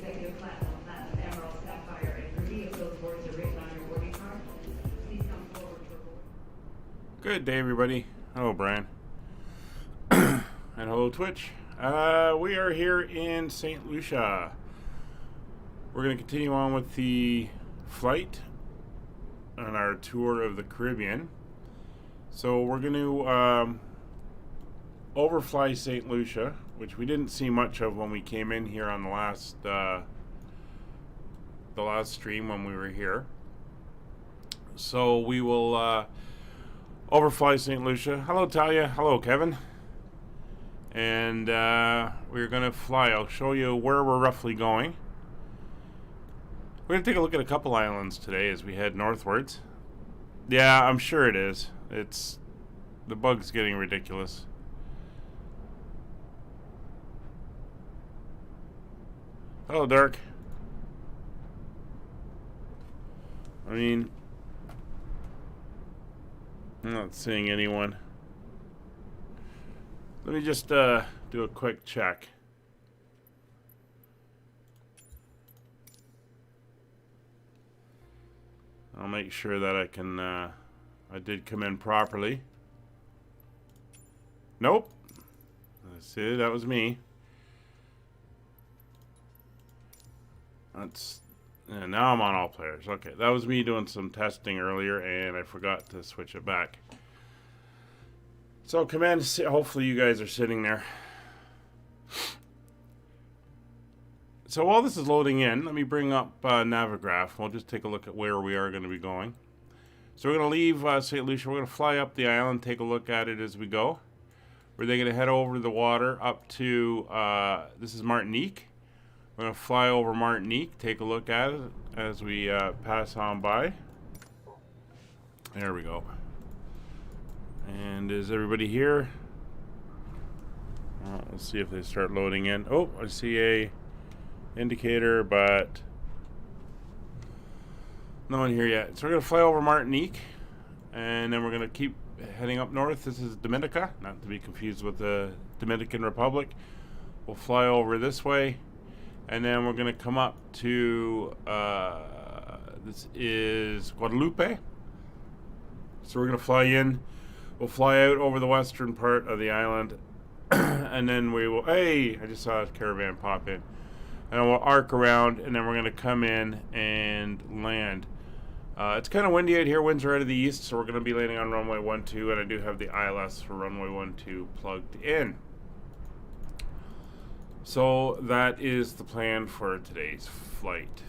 executive platinum, emerald, sapphire, and ruby. If those words are written on your boarding card, please come forward for board. Good day, everybody. Hello, Brian. And hello, Twitch. We are here in St. Lucia. We're going to continue on with the flight on our tour of the Caribbean. So we're going to overfly St. Lucia, which we didn't see much of when we came in here on the last stream when we were here. So we will overfly St. Lucia. Hello, Talia. Hello, Kevin. And we're going to fly. I'll show you where we're roughly going. We're going to take a look at a couple islands today as we head northwards. Yeah, I'm sure it is. The bug's getting ridiculous. Hello, Dark. I mean, I'm not seeing anyone. Let me just do a quick check. I'll make sure that I can, I did come in properly. Nope. See, that was me. And now I'm on all players. Okay, that was me doing some testing earlier, and I forgot to switch it back. So come in. Hopefully you guys are sitting there. So while this is loading in, let me bring up Navigraph. We'll just take a look at where we are going to be going. So we're going to leave St. Lucia. We're going to fly up the island, take a look at it as we go. We're then going to head over the water up to, this is Martinique. We're going to fly over Martinique, take a look at it as we pass on by. There we go. And is everybody here? Well, let's see if they start loading in. Oh, I see a indicator, but no one here yet. So we're going to fly over Martinique, and then we're going to keep heading up north. This is Dominica, not to be confused with the Dominican Republic. We'll fly over this way, and then we're going to come up to this is Guadalupe. So we're going to fly in. We'll fly out over the western part of the island, and then we will, hey, I just saw a caravan pop in. And we'll arc around, and then we're going to come in and land. It's kind of windy out here. Winds are out of the east, so we're going to be landing on runway 12, and I do have the ILS for runway 12 plugged in. So that is the plan for today's flight.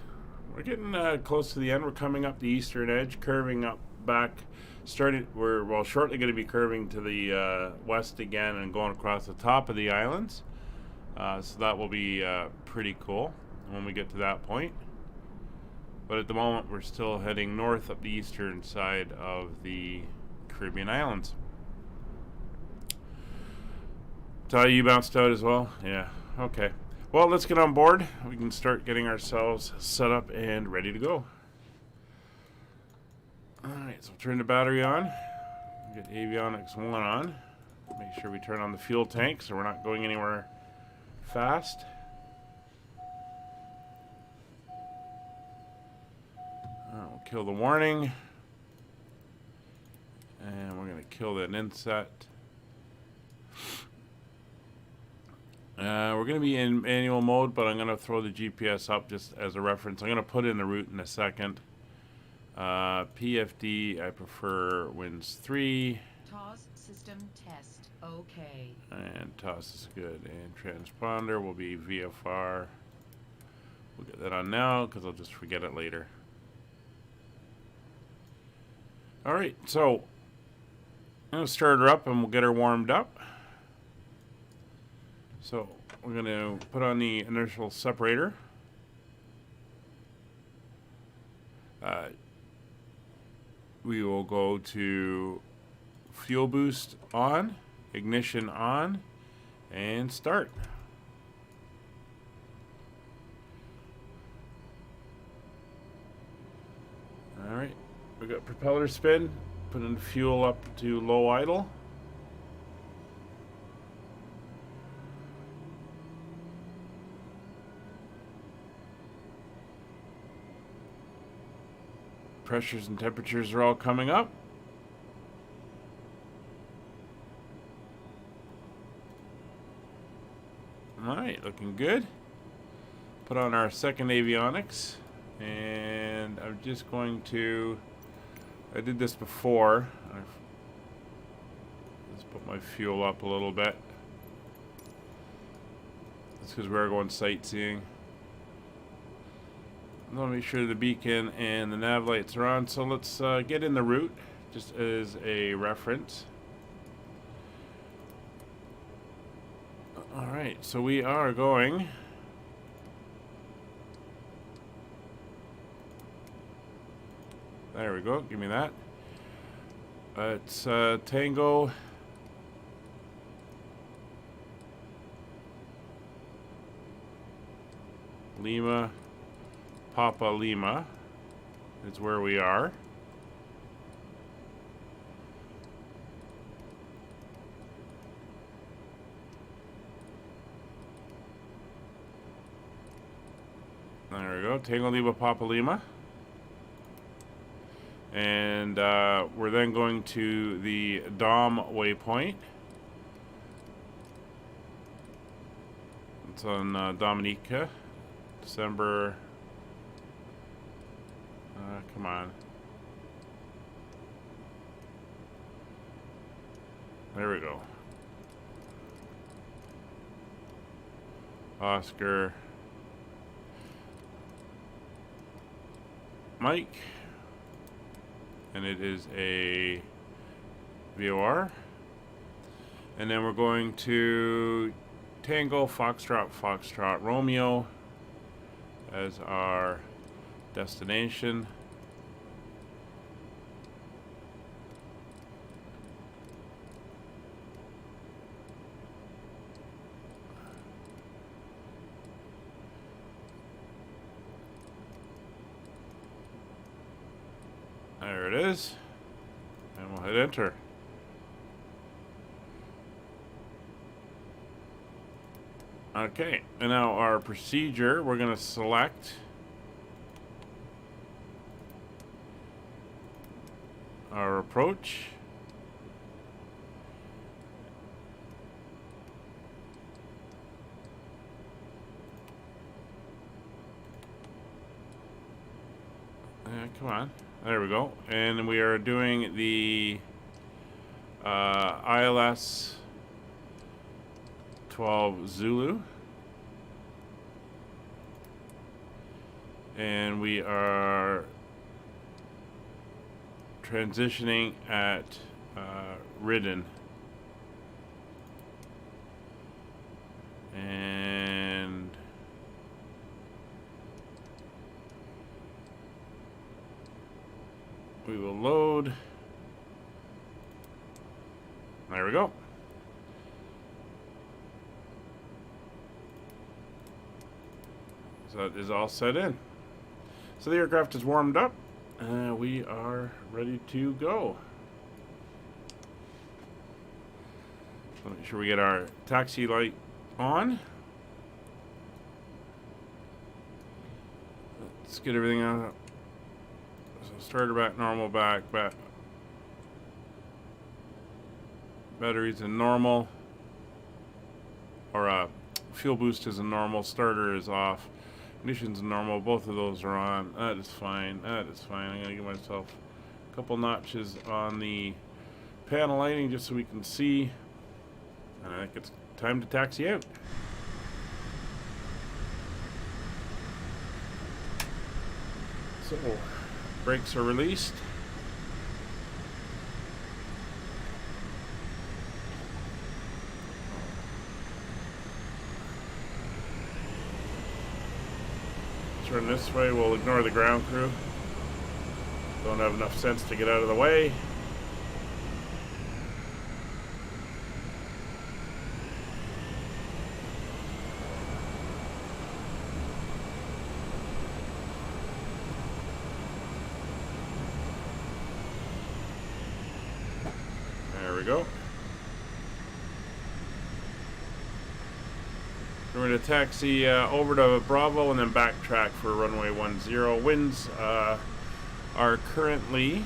We're getting close to the end. We're coming up the eastern edge, curving up back. We're shortly going to be curving to the west again and going across the top of the islands. So that will be pretty cool when we get to that point. But at the moment, we're still heading north up the eastern side of the Caribbean islands. Talia, you bounced out as well? Yeah, okay. Well, let's get on board. We can start getting ourselves set up and ready to go. Alright, so turn the battery on. Get avionics 1 on. Make sure we turn on the fuel tank so we're not going anywhere fast. We'll kill the warning. And we're going to kill that inset. We're going to be in manual mode, but I'm going to throw the GPS up just as a reference. I'm going to put in the route in a second. PFD, I prefer winds 3. TOS system test, okay. And TOS is good. And transponder will be VFR. We'll get that on now because I'll just forget it later. Alright, so I'm going to start her up and we'll get her warmed up. So we're going to put on the inertial separator. We will go to fuel boost on, ignition on, and start. Alright, we got propeller spin, putting fuel up to low idle. pressures and temperatures are all coming up. Alright, looking good. Put on our second avionics, and I'm just going to, I did this before. Let's put my fuel up a little bit. That's because we're going sightseeing. I want to make sure the beacon and the nav lights are on, so let's get in the route just as a reference. Alright, so we are going there we go, give me that. It's Tango Lima Papa Lima is where we are. There we go, Tango Lima Papa Lima. And we're then going to the Dom waypoint. It's on Dominica, December. Come on. There we go. Oscar. Mike. And it is a VOR. And then we're going to Tango Foxtrot Foxtrot Romeo as our destination. There it is. And we'll hit enter. Okay, and now our procedure, we're going to select our approach. Come on. There we go. And we are doing the ILS 12 Zulu. And we are transitioning at Ridden. And we will load. There we go. So that is all set in. So the aircraft is warmed up. We are ready to go. So make sure we get our taxi light on. Let's get everything out. So starter back, normal back. Batteries in normal. Or fuel boost is in normal. Starter is off. Ignition's normal. Both of those are on. That is fine. That is fine. I'm gonna give myself a couple notches on the panel lighting just so we can see. And I think it's time to taxi out. So, brakes are released. Turn this way, we'll ignore the ground crew. Don't have enough sense to get out of the way. There we go. We're going to taxi over to Bravo and then backtrack for runway 10. Winds are currently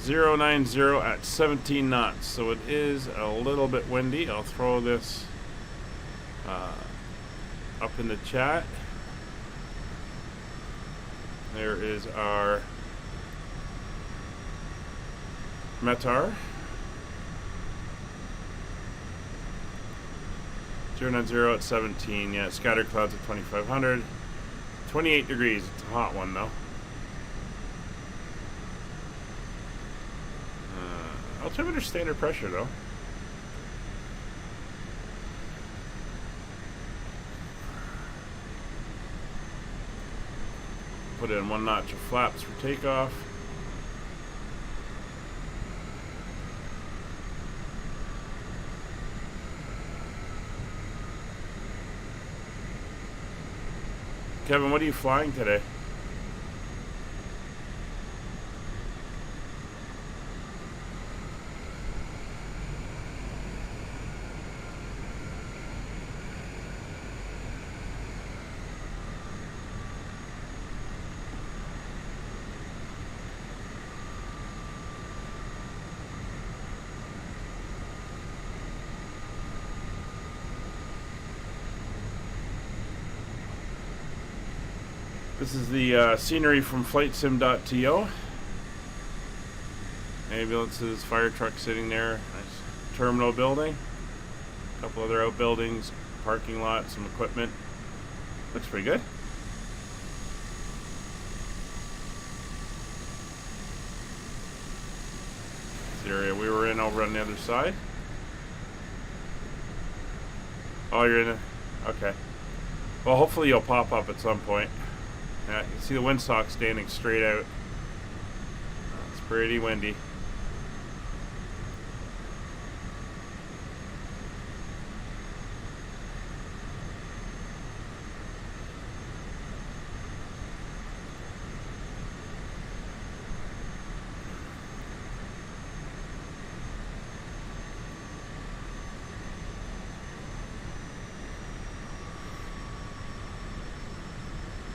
090 at 17 knots, so it is a little bit windy. I'll throw this up in the chat. There is our METAR. 090 at 17. Yeah, scattered clouds at 2500. 28 degrees. It's a hot one though. Altimeter standard pressure though. Put in 1 notch of flaps for takeoff. Kevin, what are you flying today? This is the scenery from flightsim.to. Ambulances, fire truck sitting there. Nice terminal building. A couple other outbuildings, parking lot, some equipment. Looks pretty good. This area we were in over on the other side. Oh, you're in it? Okay. Well, hopefully you'll pop up at some point. Yeah, you can see the windsock standing straight out. It's pretty windy.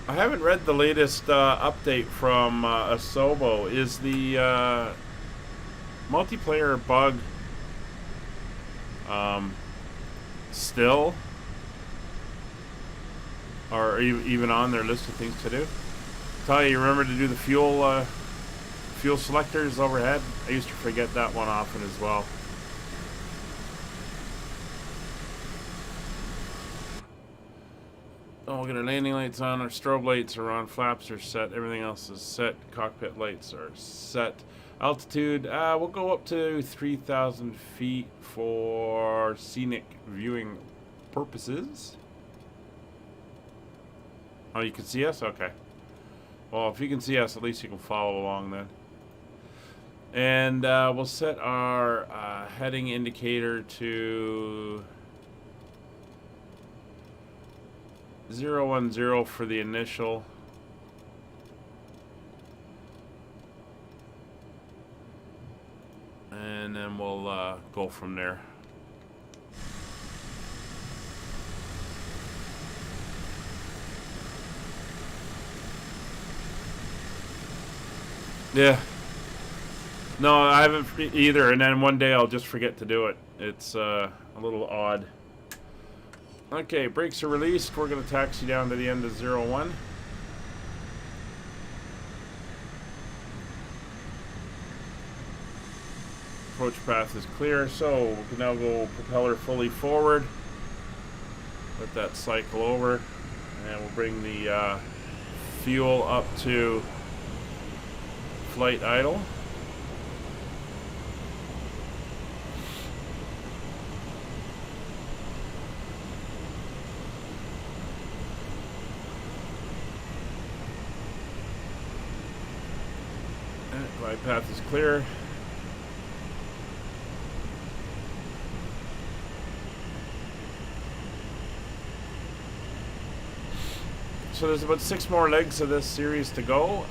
I haven't read the latest update from Asobo. Is the multiplayer bug still, or even on their list of things to do? Talia, you remember to do the fuel selectors overhead? I used to forget that one often as well. Oh, we'll get our landing lights on, our strobe lights are on, flaps are set, everything else is set, cockpit lights are set. Altitude, we'll go up to 3,000 feet for scenic viewing purposes. Oh, you can see us? Okay. Well, if you can see us, at least you can follow along then. And we'll set our heading indicator to 010 for the initial. And then we'll go from there. Yeah. No, I haven't either, and then one day I'll just forget to do it. It's a little odd. Okay, brakes are released. We're going to taxi down to the end of 01. Approach path is clear, so we can now go propeller fully forward. Let that cycle over, and we'll bring the fuel up to flight idle. Glide path is clear. So there's about 6 more legs of this series to go,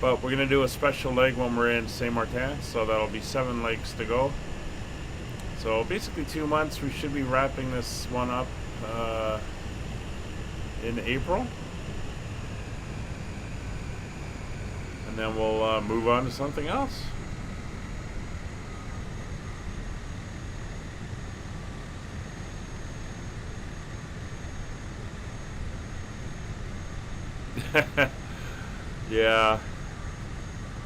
but we're going to do a special leg when we're in Saint Martin, so that'll be 7 legs to go. So basically 2 months. We should be wrapping this one up in April. and then we'll move on to something else. Yeah,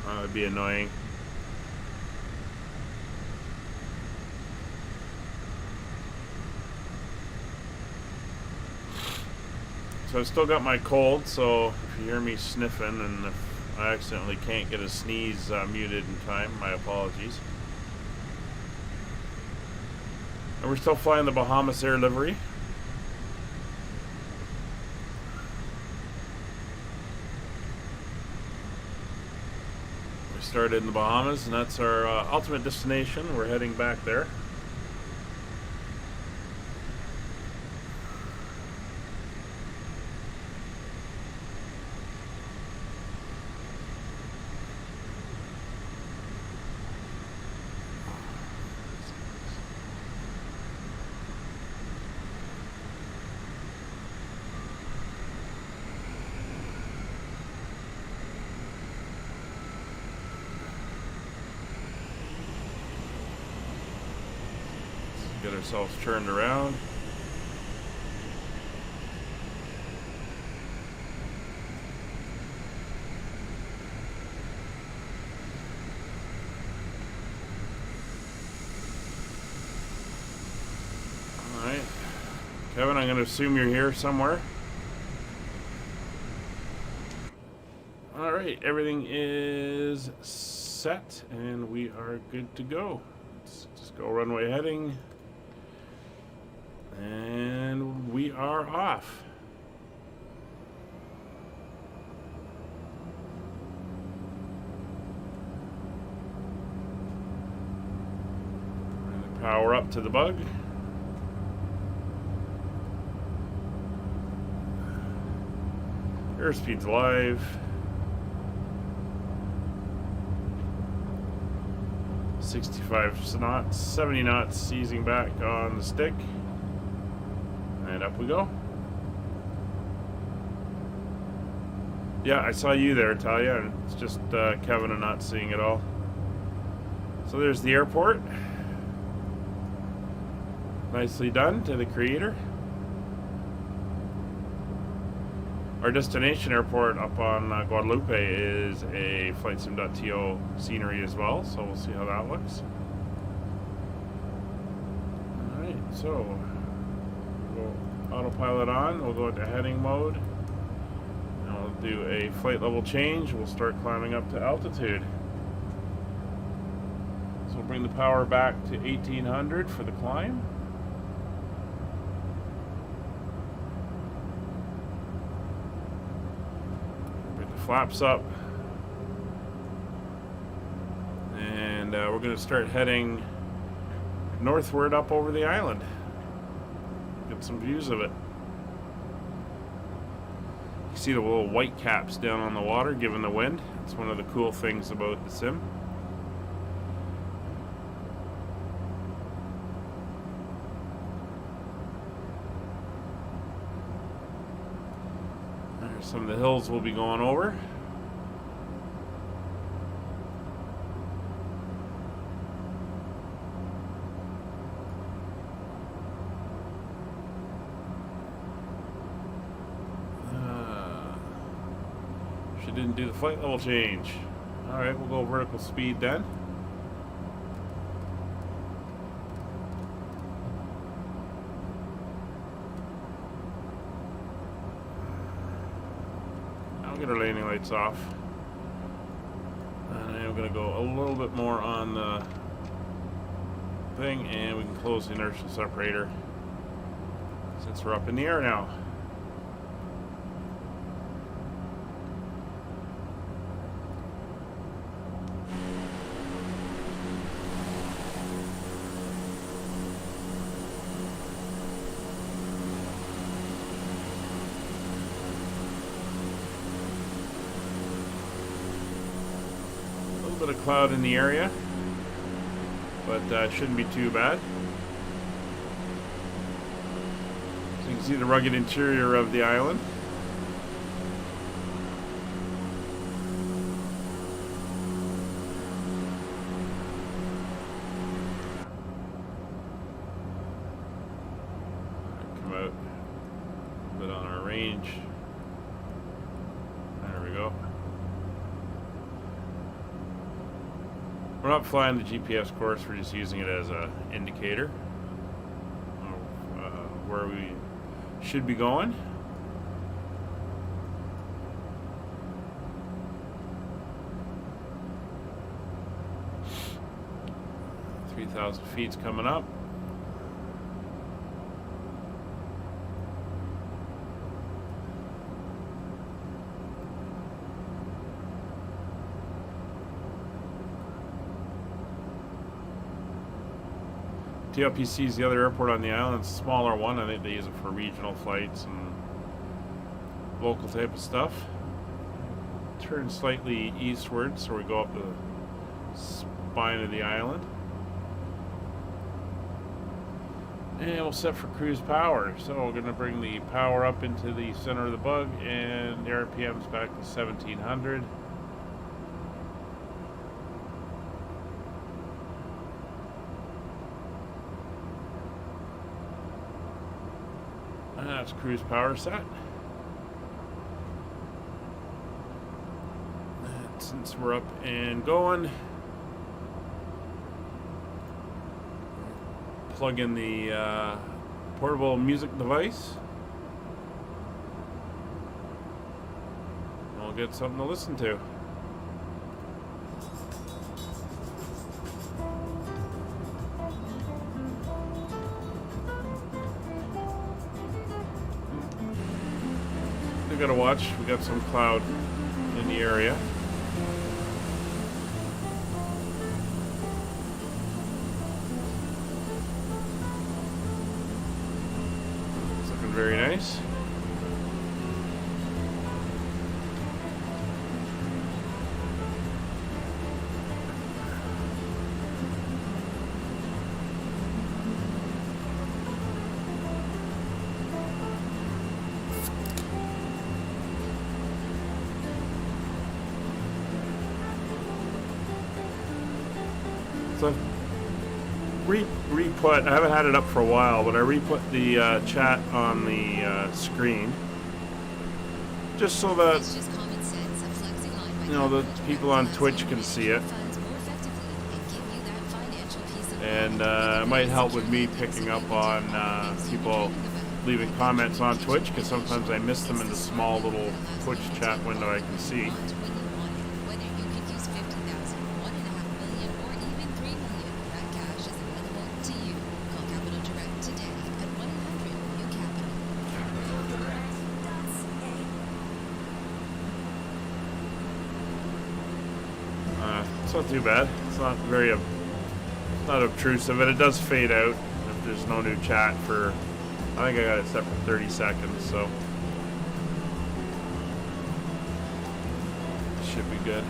that would be annoying. So I've still got my cold, so if you hear me sniffing and if I accidentally can't get a sneeze muted in time, my apologies. And we're still flying the Bahamas Air livery. We started in the Bahamas, and that's our ultimate destination. We're heading back there. Get ourselves turned around. Alright. Kevin, I'm going to assume you're here somewhere. Alright, everything is set and we are good to go. Let's just go runway heading. And we are off. And power up to the bug. Airspeed's live. 65 knots, 70 knots, seizing back on the stick. And up we go. Yeah, I saw you there, Talia, and it's just Kevin and not seeing it all. So there's the airport. Nicely done to the creator. Our destination airport up on Guadalupe is a FlightSim.to scenery as well, so we'll see how that looks. Alright, so we'll autopilot on, we'll go into heading mode, and we'll do a flight level change. We'll start climbing up to altitude. So we'll bring the power back to 1800 for the climb. Bring the flaps up, and we're going to start heading northward up over the island. Get some views of it. You see the little white caps down on the water given the wind. It's one of the cool things about the sim. There's some of the hills we'll be going over. Didn't do the flight level change. Alright, we'll go vertical speed then. I'll get our landing lights off. And I'm going to go a little bit more on the thing, and we can close the inertial separator since we're up in the air now. Bit of cloud in the area, but shouldn't be too bad. So you can see the rugged interior of the island. range. There we go. We're not flying the GPS course, we're just using it as an indicator of where we should be going. $3,000 feet's coming up. TLPC is the other airport on the island. It's a smaller one. I think they use it for regional flights and local type of stuff. Turn slightly eastward, so we go up the spine of the island. And we'll set for cruise power. So we're going to bring the power up into the center of the bug, and the RPM's back to 1700. And that's cruise power set. And since we're up and going, plug in the portable music device. And we'll get something to listen to. We gotta watch. We got some cloud in the area. It's looking very nice. So re-put, I haven't had it up for a while, but I re-put the chat on the screen just so that, you know, the people on Twitch can see it. And it might help with me picking up on people leaving comments on Twitch, because sometimes I miss them in the small little Twitch chat window I can see. It's not too bad. It's not very not obtrusive, and it does fade out if there's no new chat for, I think I got it set for 30 seconds, so should be good.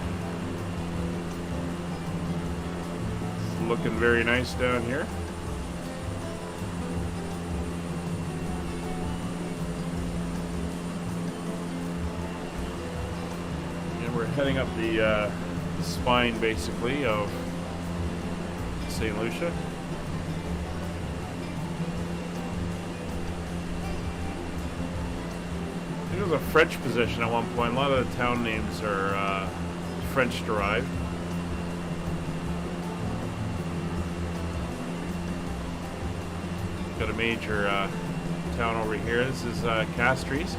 It's looking very nice down here. And we're heading up the spine, basically, of St. Lucia. I think it was a French position at one point. A lot of the town names are French derived. Got a major town over here. This is Castries.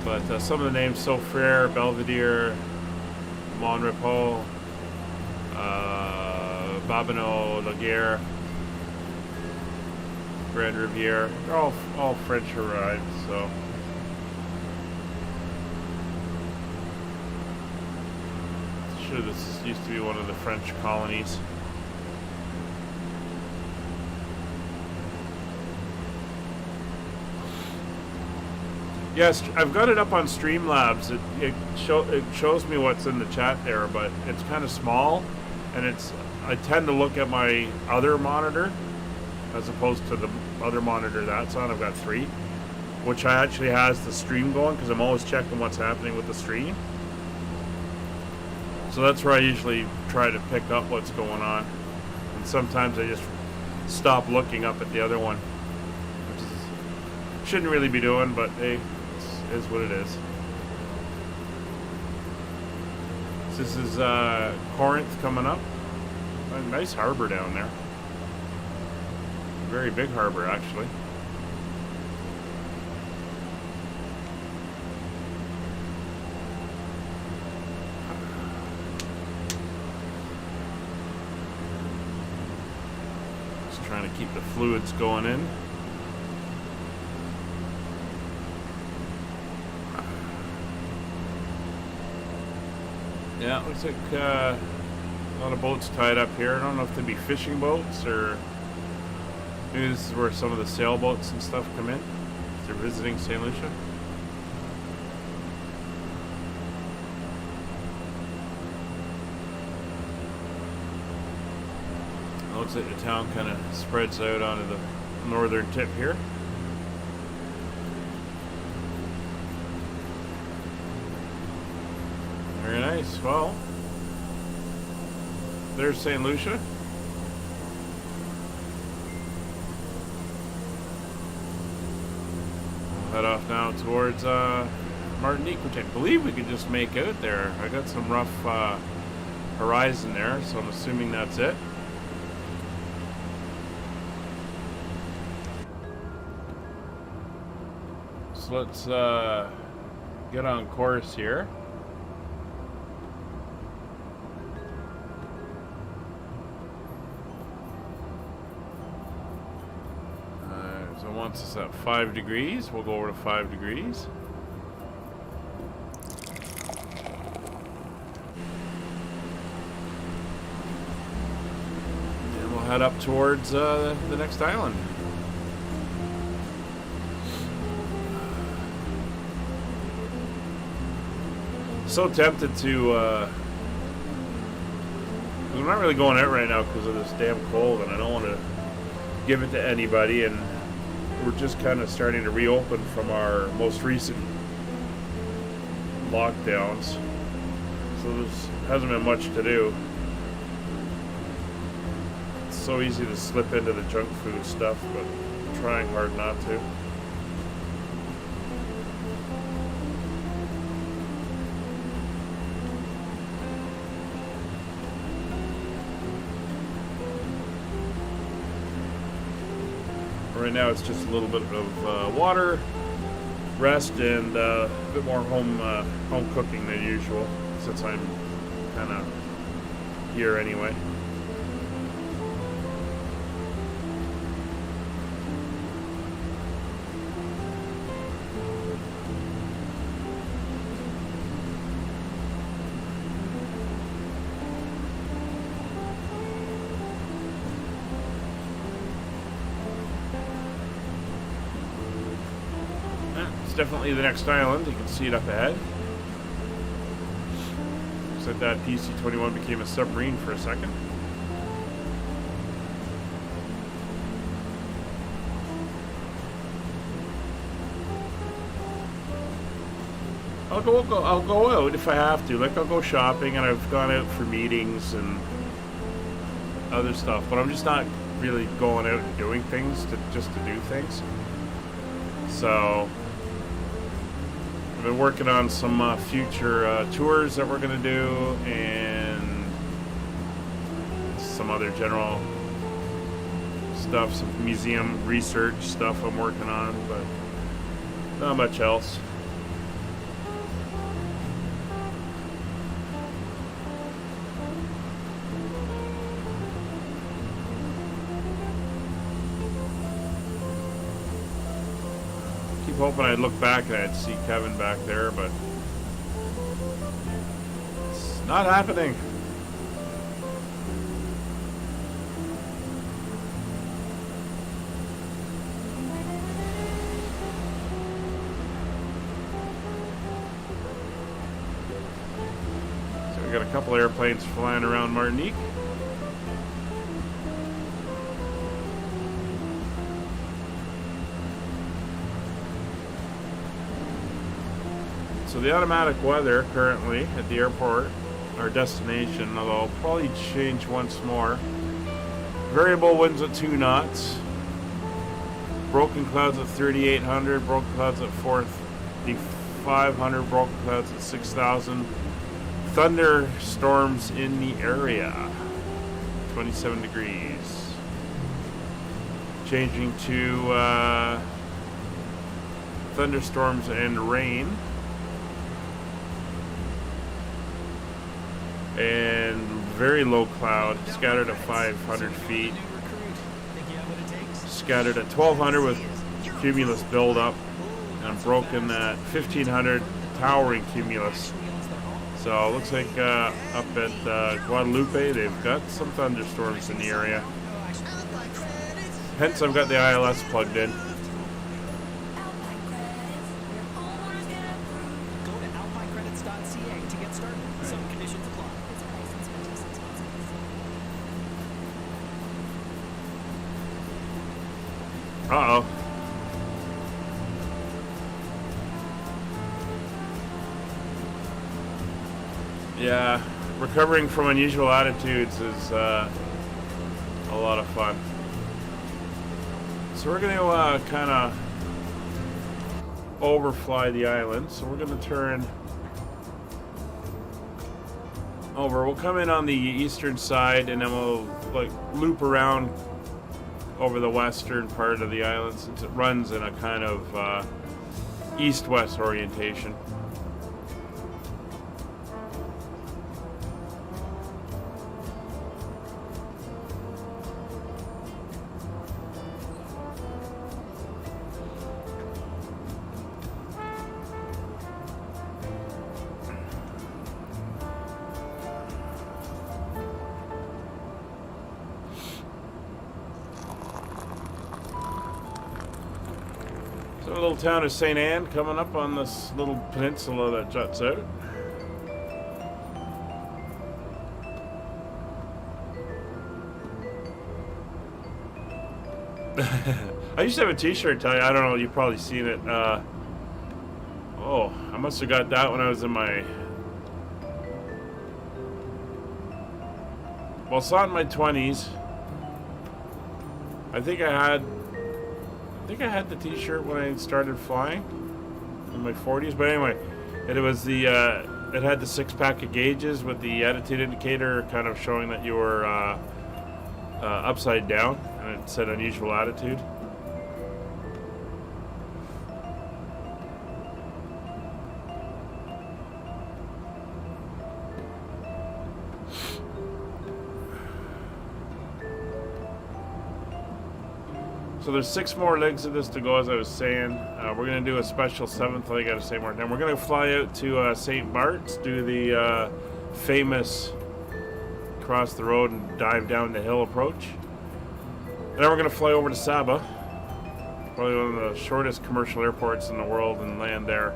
But some of the names: Saufrère, Belvedere, Monrepos, Babonneau, Laguerre, Grand Riviere, they're all French derived, so. Sure, this used to be one of the French colonies. Yes, I've got it up on Streamlabs. It shows me what's in the chat there, but it's kind of small, and I tend to look at my other monitor as opposed to the other monitor that's on. I've got 3, which actually has the stream going, because I'm always checking what's happening with the stream. So that's where I usually try to pick up what's going on, and sometimes I just stop looking up at the other one, which is, shouldn't really be doing, but hey, it is what it is. This is Corinth coming up. A nice harbor down there. Very big harbor, actually. Just trying to keep the fluids going in. Yeah, looks like a lot of boats tied up here. I don't know if they'd be fishing boats or maybe this is where some of the sailboats and stuff come in if they're visiting St. Lucia. It looks like the town kind of spreads out onto the northern tip here. Very nice. Well, there's St. Lucia. We'll head off now towards Martinique, which I believe we could just make out there. I got some rough horizon there, so I'm assuming that's it. So let's get on course here. So once it's at 5 degrees, we'll go over to 5 degrees. And we'll head up towards the next island. So tempted to I'm not really going out right now because of this damn cold, and I don't want to give it to anybody, and we're just kind of starting to reopen from our most recent lockdowns, so there hasn't been much to do. It's so easy to slip into the junk food stuff, but I'm trying hard not to. Right now it's just a little bit of water, rest, and a bit more home cooking than usual, since I'm kind of here anyway. Definitely the next island. You can see it up ahead. Looks like that PC-21 became a submarine for a second. I'll go out if I have to. Like, I'll go shopping, and I've gone out for meetings and other stuff, but I'm just not really going out and doing things just to do things. So I've been working on some future tours that we're going to do, and some other general stuff, some museum research stuff I'm working on, but not much else. Hoping I'd look back and I'd see Kevin back there, but it's not happening. So we got a couple airplanes flying around Martinique. So the automatic weather currently at the airport, our destination, although I'll probably change once more. Variable winds at 2 knots. Broken clouds at 3,800. Broken clouds at 4,500. Broken clouds at 6,000. Thunderstorms in the area. 27 degrees. Changing to thunderstorms and rain. And very low cloud, scattered at 500 feet. Scattered at 1,200 with cumulus buildup. And broken at 1,500, towering cumulus. So it looks like up at Guadalupe, they've got some thunderstorms in the area. Hence, I've got the ILS plugged in. Uh-oh. Yeah, recovering from unusual attitudes is a lot of fun. So we're going to kind of overfly the island. So we're going to turn over. We'll come in on the eastern side, and then we'll like loop around over the western part of the island, since it runs in a kind of east-west orientation. The little town of St. Anne coming up on this little peninsula that juts out. I used to have a t-shirt, I don't know, you've probably seen it. Oh, I must have got that when I was in my... Well, it's not in my 20s. I think I had the t-shirt when I started flying in my 40s, but anyway, it was the it had the 6-pack of gauges with the attitude indicator kind of showing that you were upside down, and it said unusual attitude. So there's 6 more legs of this to go, as I was saying. We're going to do a special 7th leg out of St. Martin. We're going to fly out to St. Bart's, do the famous cross the road and dive down the hill approach. And then we're going to fly over to Saba, probably one of the shortest commercial airports in the world, and land there.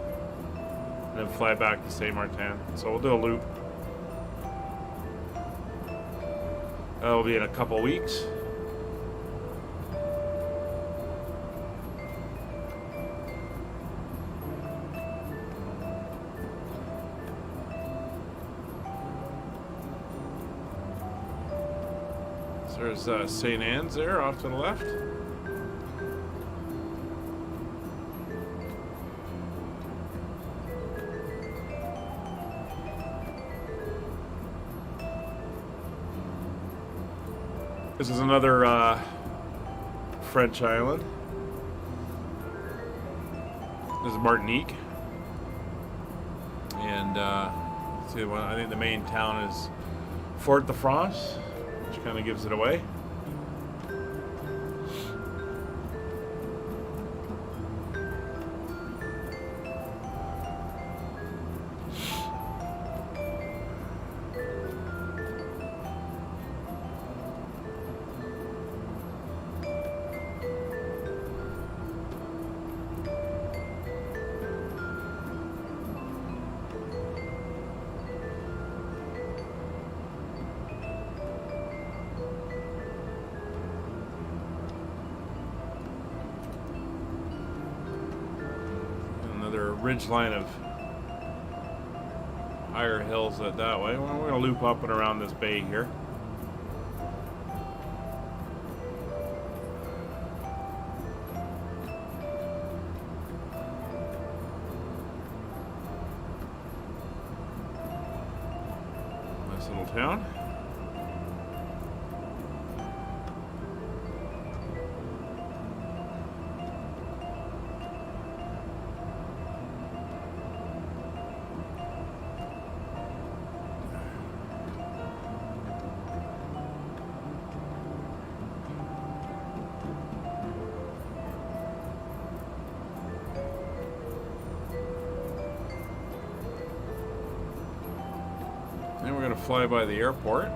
And then fly back to St. Martin. So we'll do a loop. That'll be in a couple weeks. There's St. Anne's there off to the left. This is another French island. This is Martinique. And see, I think the main town is Fort-de-France, which kind of gives it away. Ridge line of higher hills that way. Well, we're going to loop up and around this bay here. little town. Then we're going to fly by the airport.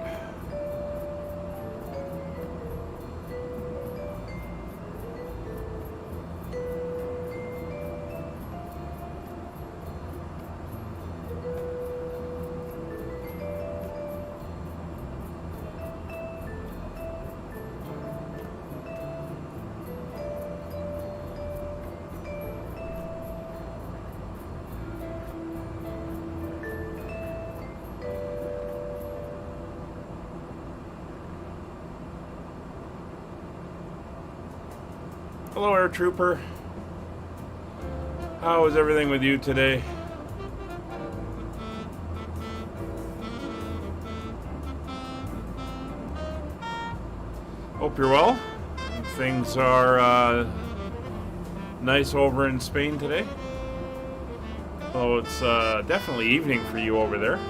Hello, Air Trooper. How is everything with you today? Hope you're well. Things are nice over in Spain today. Although it's definitely evening for you over there.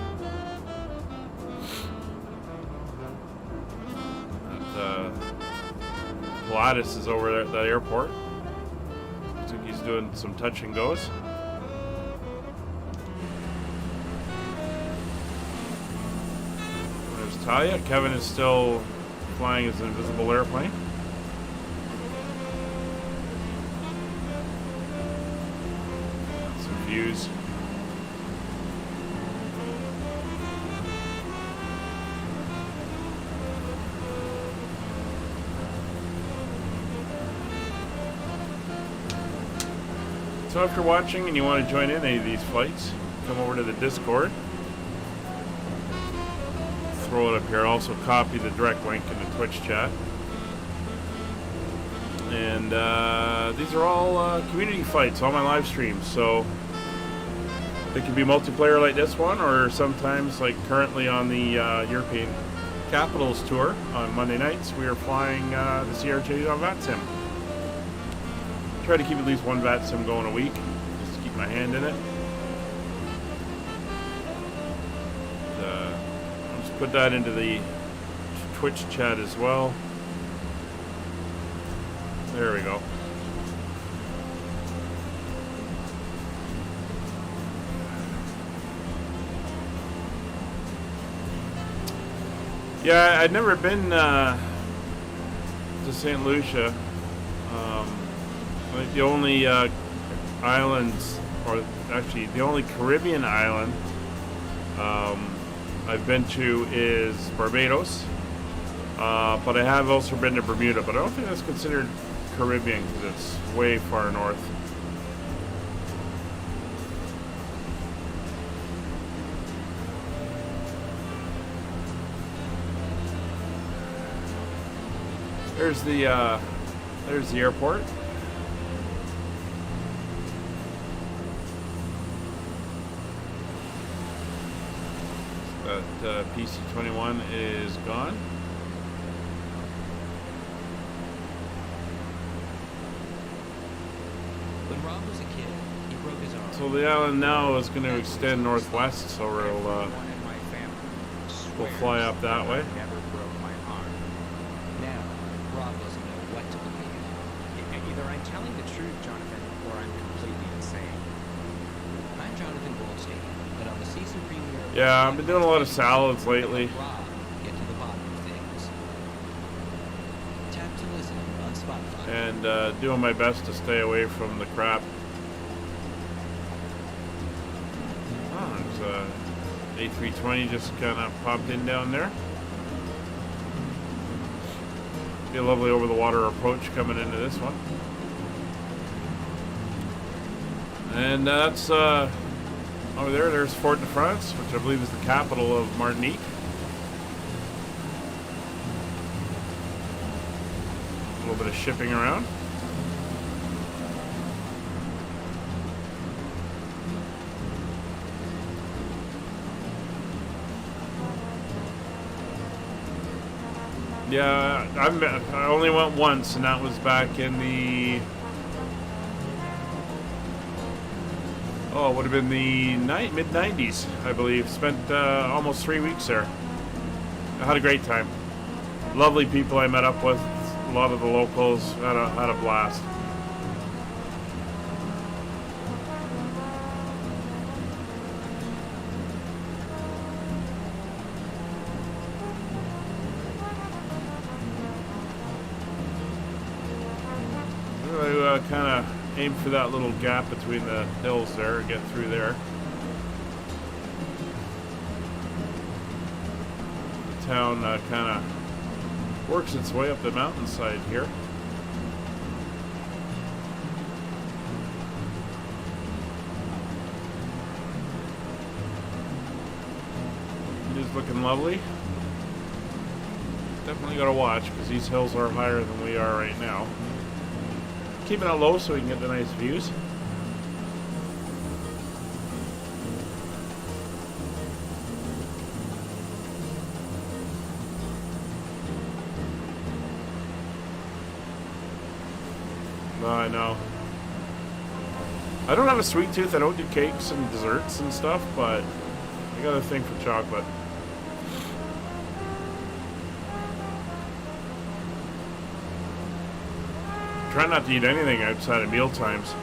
Pilatus is over there at the airport. I think he's doing some touch and goes. There's Talia. Kevin is still flying his invisible airplane. Some views. So if you're watching and you want to join in any of these flights, come over to the Discord. Throw it up here. Also copy the direct link in the Twitch chat. And these are all community flights, all my live streams. So they can be multiplayer like this one, or sometimes like currently on the European Capitals Tour on Monday nights, we are flying the CRJ on VATSIM. Try to keep at least one VATSIM going a week, just to keep my hand in it. I'll just put that into the Twitch chat as well. There we go. Yeah, I'd never been to St. Lucia. Like the only islands, or actually the only Caribbean island I've been to is Barbados. But I have also been to Bermuda, but I don't think that's considered Caribbean because it's way far north. There's the airport. That PC-21 is gone. When Rob was a kid, he broke his arm. So the island now is going to extend northwest, so we'll fly up that way. Never broke my arm. Now, Rob doesn't know what to believe. Either I'm telling the truth, Jonathan, or I'm completely insane. I'm Jonathan Goldstein, but on the season premiere... Yeah, I've been doing a lot of salads lately. Rob, get to the bottom of things. Tap to listen on Spotify. And doing my best to stay away from the crap. Oh, there's A320 just kind of popped in down there. Be a lovely over-the-water approach coming into this one. And that's over there's Fort de France, which I believe is the capital of Martinique. A little bit of shipping around. Yeah, I only went once, and that was back in the... Oh, it would have been the mid-90s, I believe. Spent almost 3 weeks there. I had a great time. Lovely people I met up with. A lot of the locals. Had a blast. I kind of aim for that little gap between the hills there and get through there. The town kind of works its way up the mountainside here. It is looking lovely. Definitely got to watch because these hills are higher than we are right now. Keeping it low so we can get the nice views. No, I know. I don't have a sweet tooth. I don't do cakes and desserts and stuff, but I got a thing for chocolate. Try not to eat anything outside of meal times.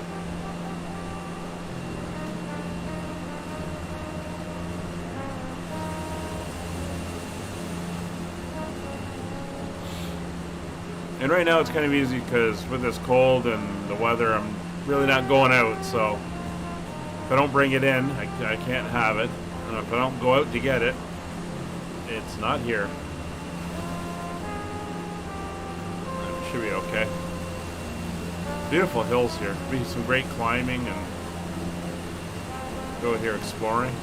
And right now it's kind of easy because with this cold and the weather, I'm really not going out. So if I don't bring it in, I can't have it. And if I don't go out to get it, it's not here. It should be okay. Beautiful hills here. Be some great climbing and go here exploring.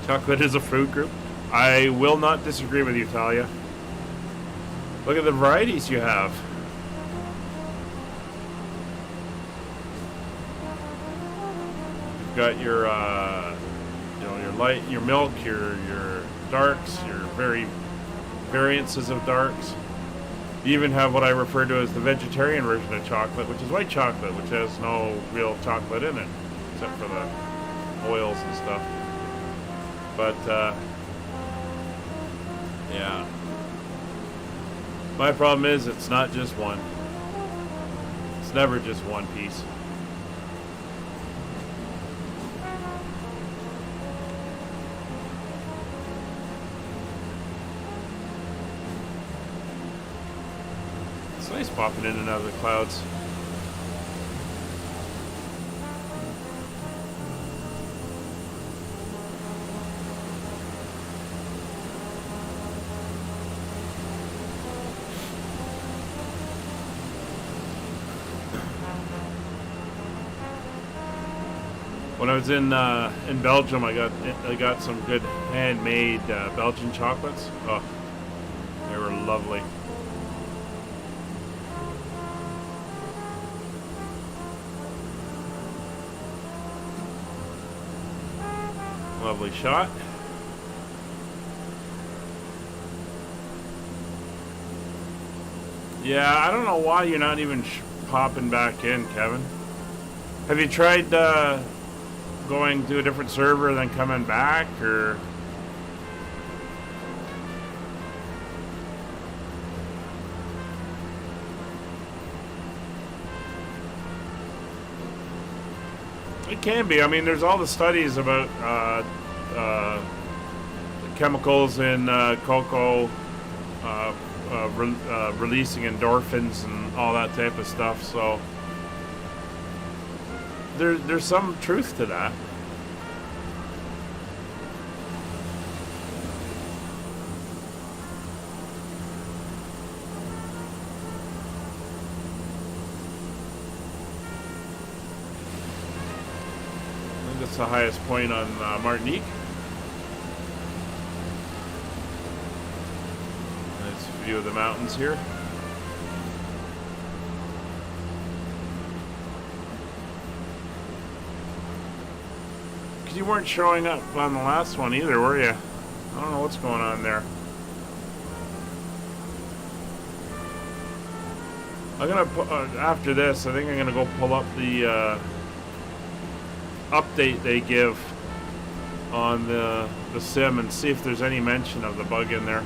Chocolate is a food group. I will not disagree with you, Talia. Look at the varieties you have. You've got your, your light, your milk, your darks, your variances of darks. You even have what I refer to as the vegetarian version of chocolate, which is white chocolate, which has no real chocolate in it, except for the oils and stuff. But, yeah. My problem is it's not just one. It's never just one piece. It's nice popping in and out of the clouds. When I was in Belgium, I got some good handmade Belgian chocolates. Oh, they were lovely. Lovely shot. Yeah, I don't know why you're not even popping back in, Kevin. Have you tried going to a different server then coming back, or? It can be. I mean, there's all the studies about chemicals in cocoa releasing endorphins and all that type of stuff. So there's some truth to that. That's the highest point on Martinique. Nice view of the mountains here. Because you weren't showing up on the last one either, were you? I don't know what's going on there. I'm gonna after this. I think I'm gonna go pull up the update they give on the sim and see if there's any mention of the bug in there.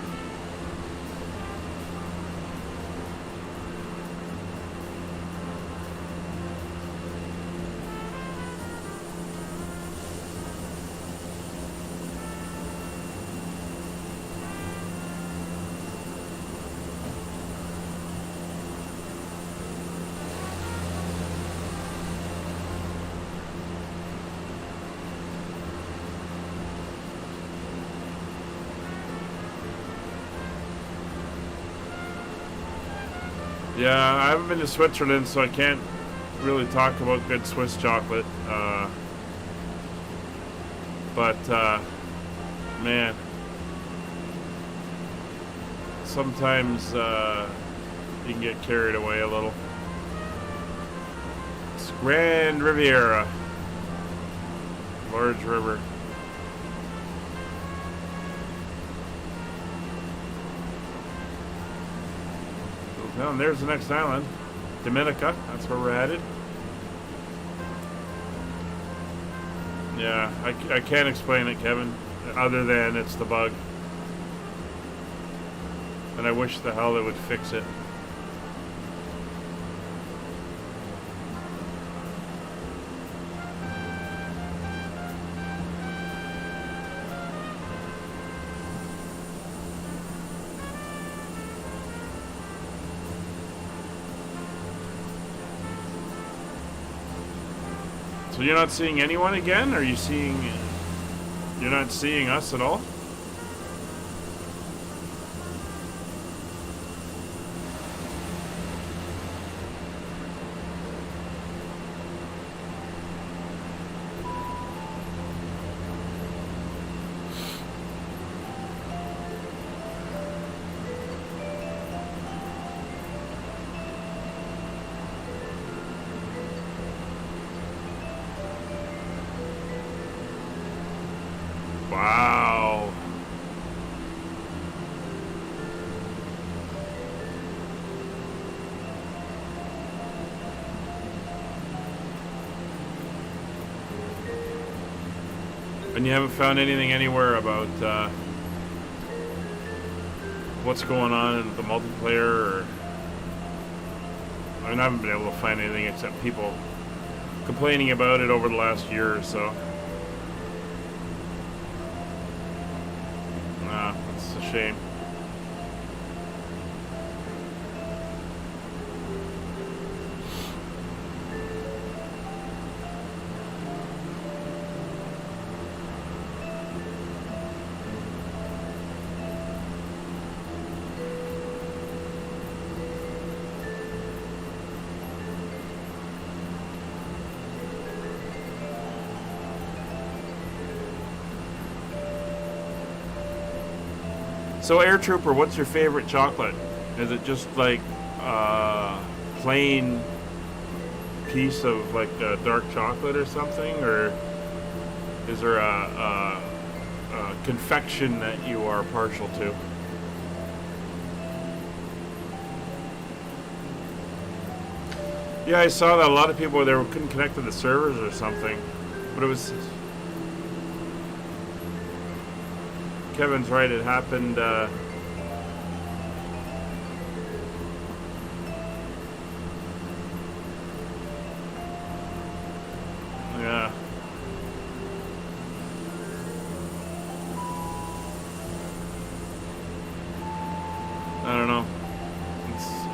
Yeah, I haven't been to Switzerland, so I can't really talk about good Swiss chocolate. But man, sometimes you can get carried away a little. It's Grand Riviera, large river. Well, and there's the next island, Dominica. That's where we're headed. Yeah, I can't explain it, Kevin, other than it's the bug. And I wish the hell they would fix it. So you're not seeing anyone again? Are you seeing... You're not seeing us at all? Wow. And you haven't found anything anywhere about what's going on in the multiplayer? Or... I mean, I haven't been able to find anything except people complaining about it over the last year or so. It's a shame. So, Air Trooper, what's your favorite chocolate? Is it just like plain piece of like dark chocolate or something, or is there a confection that you are partial to? Yeah, I saw that a lot of people couldn't connect to the servers or something, but it was. Kevin's right, it happened yeah. I don't know.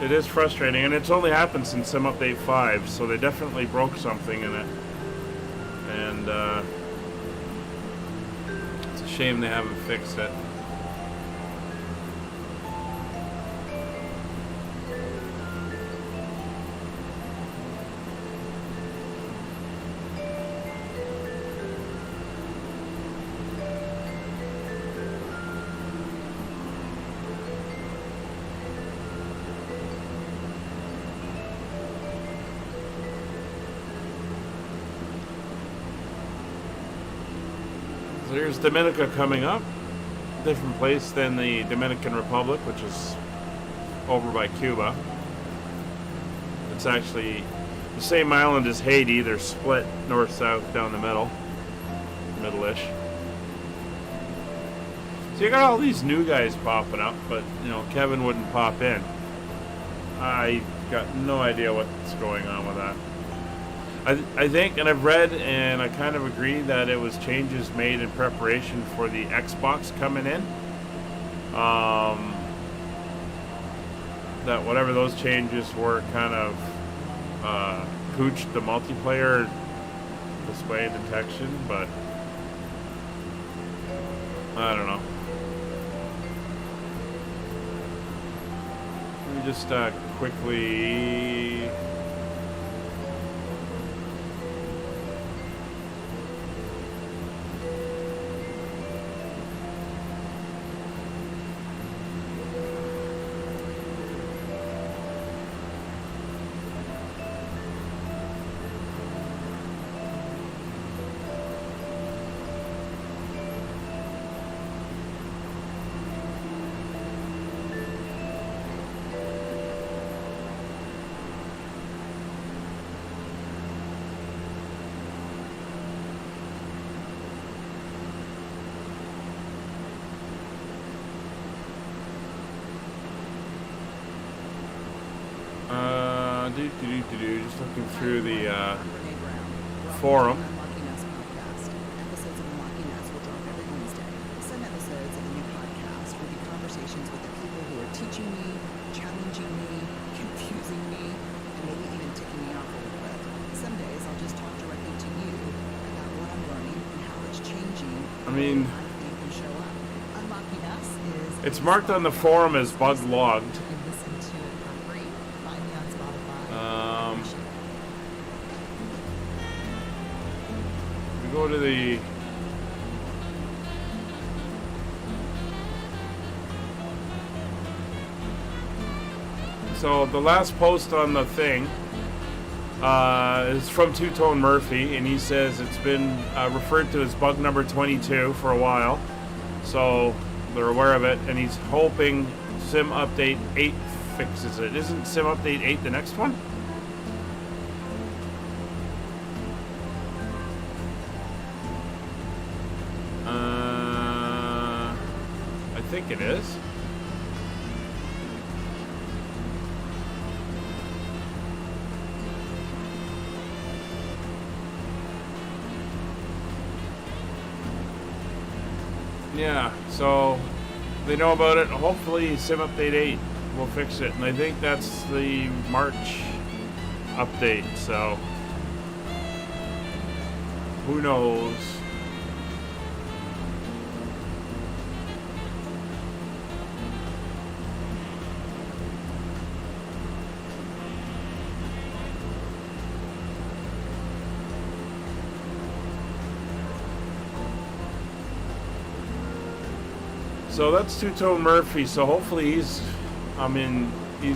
It is frustrating, and it's only happened since Sim Update 5, so they definitely broke something in it. And shame they haven't fixed it. So here's Dominica coming up. different place than the Dominican Republic, which is over by Cuba. It's actually the same island as Haiti. They're split north-south down the middle-ish. So you got all these new guys popping up, but you know, Kevin wouldn't pop in. I got no idea what's going on with that. I think, and I've read, and I kind of agree that it was changes made in preparation for the Xbox coming in. That whatever those changes were kind of pooched the multiplayer display detection, but I don't know. Let me just quickly. Just looking through the forum. Episodes of Unlocking Us will drop every Wednesday. Some episodes of the new podcast will be conversations with the people who are teaching me, challenging me, confusing me, and maybe even ticking me off a little bit. Some days I'll just talk directly to you about what I'm learning and how it's changing. I mean, you can show up. Unlocking Us is. It's marked on the forum as bug logged. You can listen to it for free. Find me on Spotify. We go to the so the last post on the thing is from Two Tone Murphy, and he says it's been referred to as bug number 22 for a while, so they're aware of it, and he's hoping Sim Update 8 fixes it. Isn't Sim Update 8 the next one? I think it is. Yeah, so they know about it. Hopefully Sim Update 8 will fix it, and I think that's the March update, so who knows. So that's Two Tone Murphy. So hopefully he's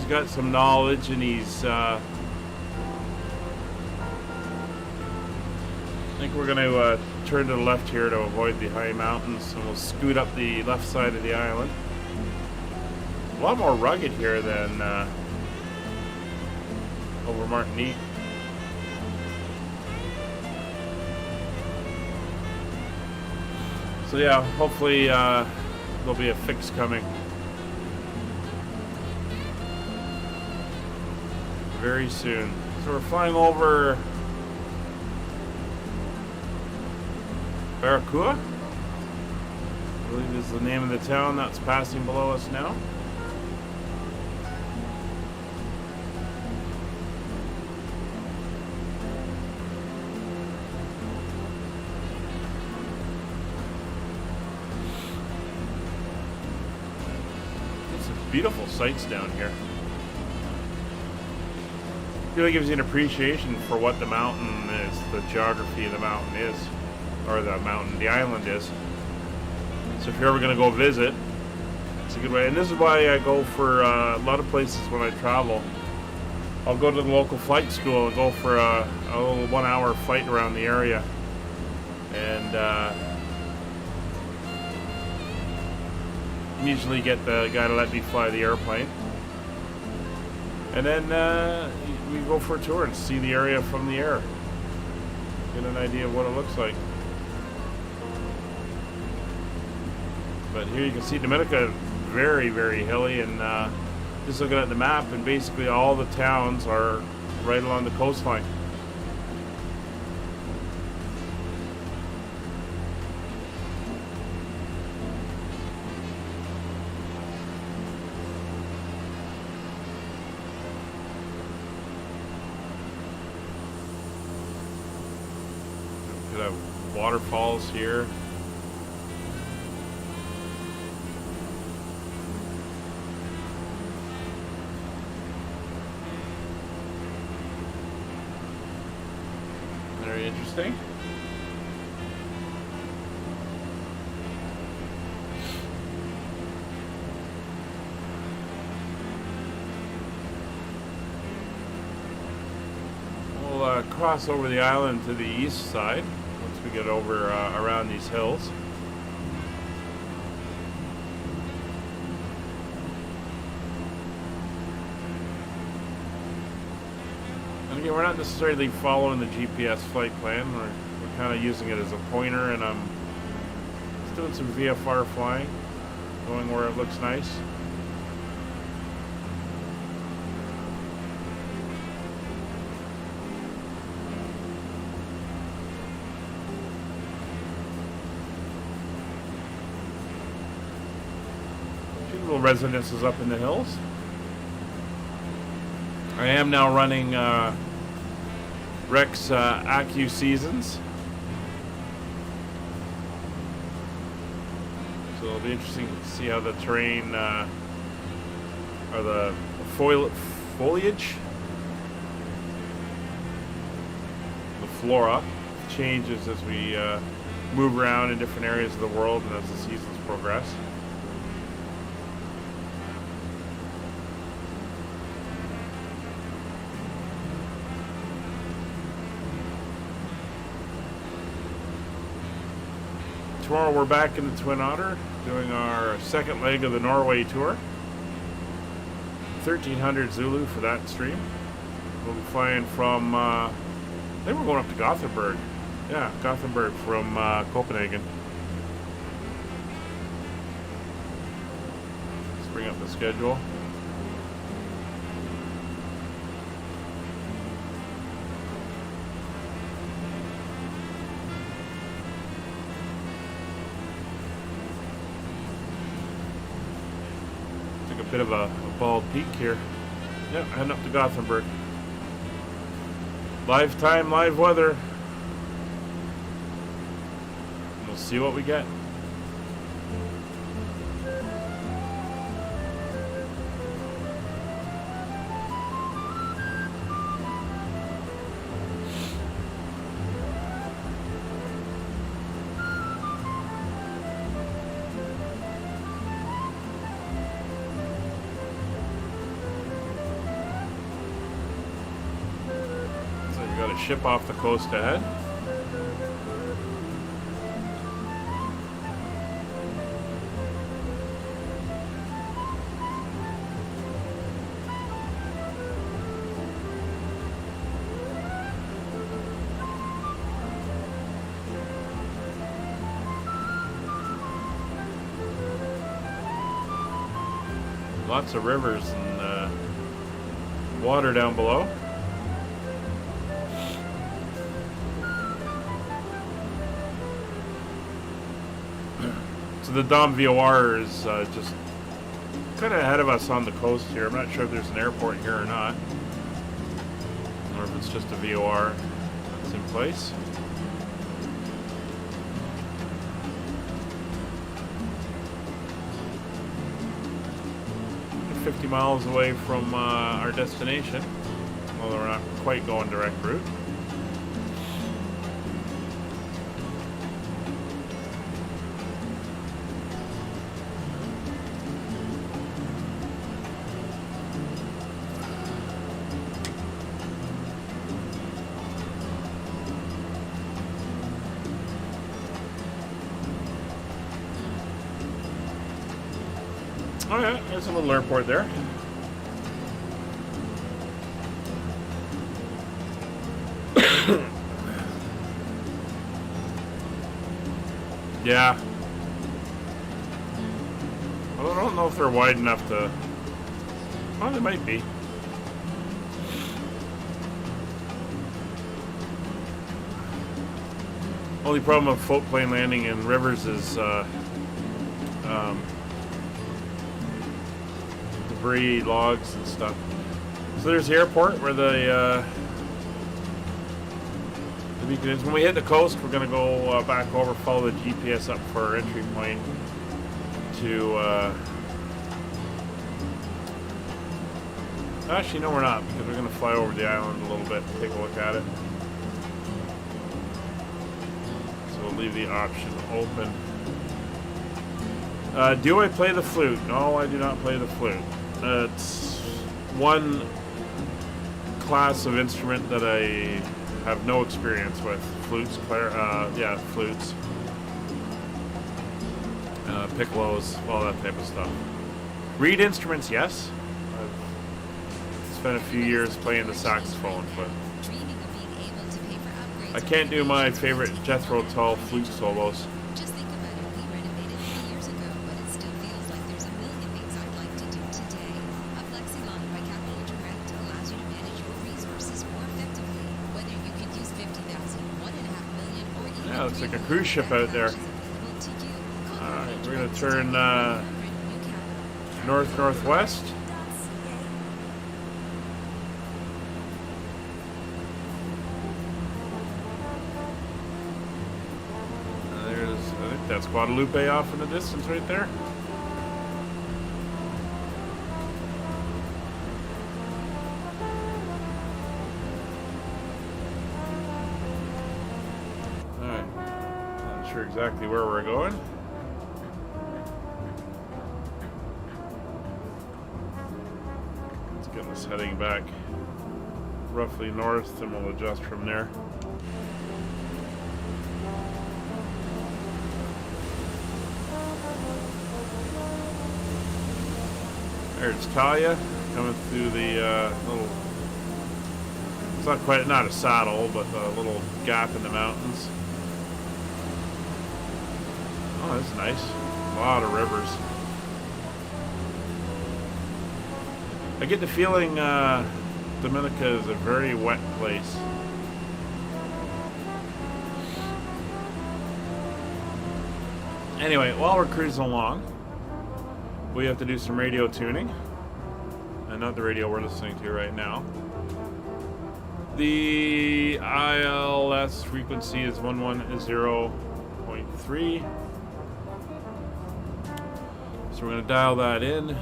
got some knowledge, and I think we're going to turn to the left here to avoid the high mountains, and we'll scoot up the left side of the island. A lot more rugged here than over Martinique. So yeah, hopefully there'll be a fix coming very soon. So we're flying over Barracuda, I believe is the name of the town that's passing below us now. Beautiful sights down here. Really gives you an appreciation for what the mountain is, the geography of the mountain is, or the island is. So if you're ever going to go visit, it's a good way. And this is why I go for a lot of places when I travel. I'll go to the local flight school and go for a little 1 hour flight around the area. And usually get the guy to let me fly the airplane. And then we go for a tour and see the area from the air. Get an idea of what it looks like. But here you can see Dominica, very, very hilly, and just looking at the map, and basically all the towns are right along the coastline. Could have waterfalls here. Very interesting. We'll cross over the island to the east side once we get over around these hills. And again, we're not necessarily following the GPS flight plan. We're kind of using it as a pointer, and I'm just doing some VFR flying, going where it looks nice. Little residences up in the hills. I am now running Rex Accu Seasons, so it'll be interesting to see how the terrain or the foliage, the flora changes as we move around in different areas of the world and as the seasons progress. Tomorrow we're back in the Twin Otter doing our second leg of the Norway tour. 1300 Zulu for that stream. We'll be flying from, I think we're going up to Gothenburg. Yeah, Gothenburg from Copenhagen. Let's bring up the schedule. Bit of a bald peak here. Yep, heading up to Gothenburg. Live time, live weather. We'll see what we get. Ship off the coast ahead. Lots of rivers and water down below. The Dom VOR is just kind of ahead of us on the coast here. I'm not sure if there's an airport here or not, or if it's just a VOR that's in place. We're 50 miles away from our destination, although we're not quite going direct route. Oh yeah, there's a little airport there. Yeah. Well, I don't know if they're wide enough to... Oh, they might be. Only problem with float plane landing in rivers is debris, logs, and stuff. So there's the airport where the beacon is. When we hit the coast, we're gonna go back over, follow the GPS up for our entry point to. Actually, no, we're not, because we're gonna fly over the island a little bit, take a look at it. We'll leave the option open. Do I play the flute? No, I do not play the flute. It's one class of instrument that I have no experience with. Flutes, yeah, flutes. Piccolos, all that type of stuff. Reed instruments, yes. I've spent a few years playing the saxophone, but I can't do my favorite Jethro Tull flute solos. Just think about it. We renovated 3 years ago, but it still feels like there's a million things I'd like to do today. A FlexiLine by Capital Direct allows you to manage your resources more effectively. Whether you could use 50,000, 1.5 million, or even Yeah, looks like a cruise ship out there. Alright, we're going to turn north-northwest. That's Guadalupe off in the distance right there. Alright. Not sure exactly where we're going. Let's get us heading back roughly north and we'll adjust from there. There's Talia coming through the little, it's not quite, not a saddle, but a little gap in the mountains. Oh, that's nice. A lot of rivers. I get the feeling Dominica is a very wet place. Anyway, while we're cruising along, we have to do some radio tuning, and not the radio we're listening to right now. The ILS frequency is 110.3, so we're going to dial that in.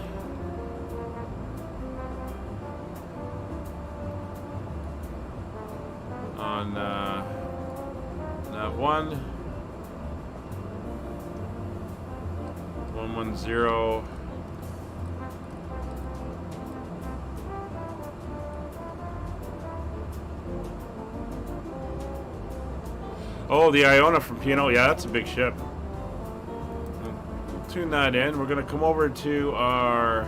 On nav 1, 110. Oh, the Iona from P&O. Yeah, that's a big ship. We'll tune that in. We're going to come over to our...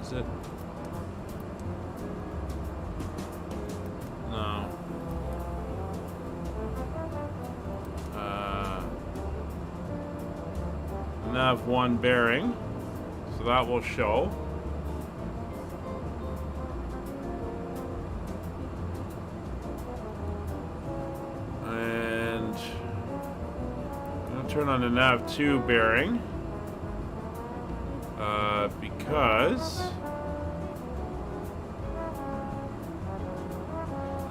Is it? No. Nav 1 bearing. So that will show. Turn on the nav 2 bearing because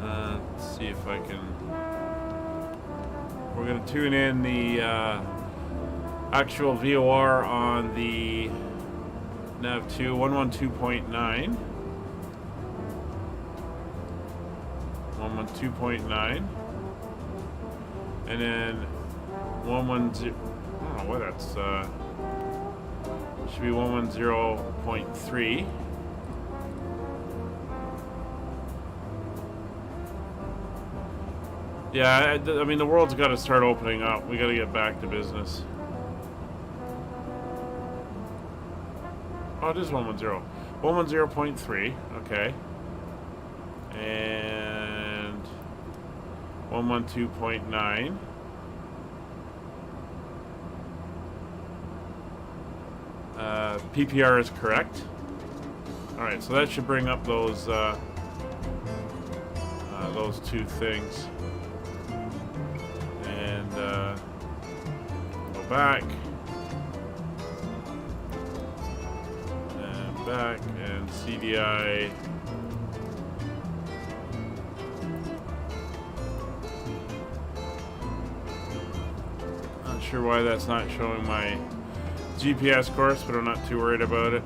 let's see if I can. We're going to tune in the actual VOR on the nav 2 112.9 112.9 and then 110. I don't know what that's. Should be 110.3. Yeah, I mean the world's got to start opening up. We got to get back to business. Oh, it is 110. 110.3. Okay. And 112.9. PPR is correct. Alright, so that should bring up those two things. And go back. And back. And CDI. Not sure why that's not showing my GPS course, but I'm not too worried about it.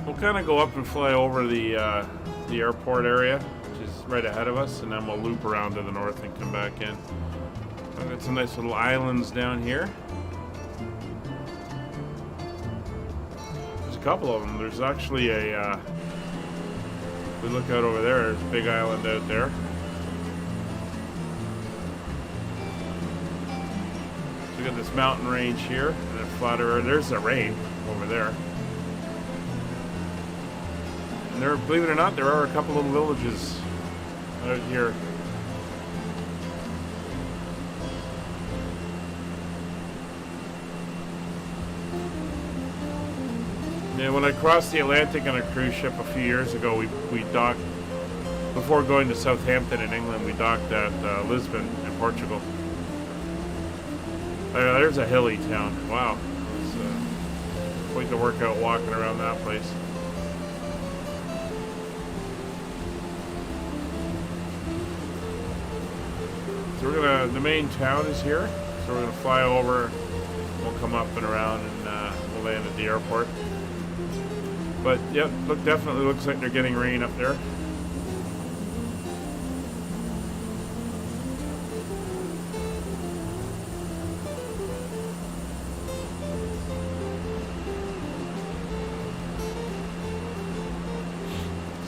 We'll kind of go up and fly over the airport area, which is right ahead of us, and then we'll loop around to the north and come back in. I've got some nice little islands down here. There's a couple of them. There's actually a, we look out over there, there's a big island out there. So we got this mountain range here, and then flatter. There's the rain over there. And there, believe it or not, there are a couple little villages out here. Yeah, when I crossed the Atlantic on a cruise ship a few years ago, we docked, before going to Southampton in England, we docked at Lisbon in Portugal. There's a hilly town. Wow. It's quite the workout walking around that place. So we're gonna, the main town is here, so we're gonna fly over, we'll come up and around, and we'll land at the airport. But yep, definitely looks like they're getting rain up there.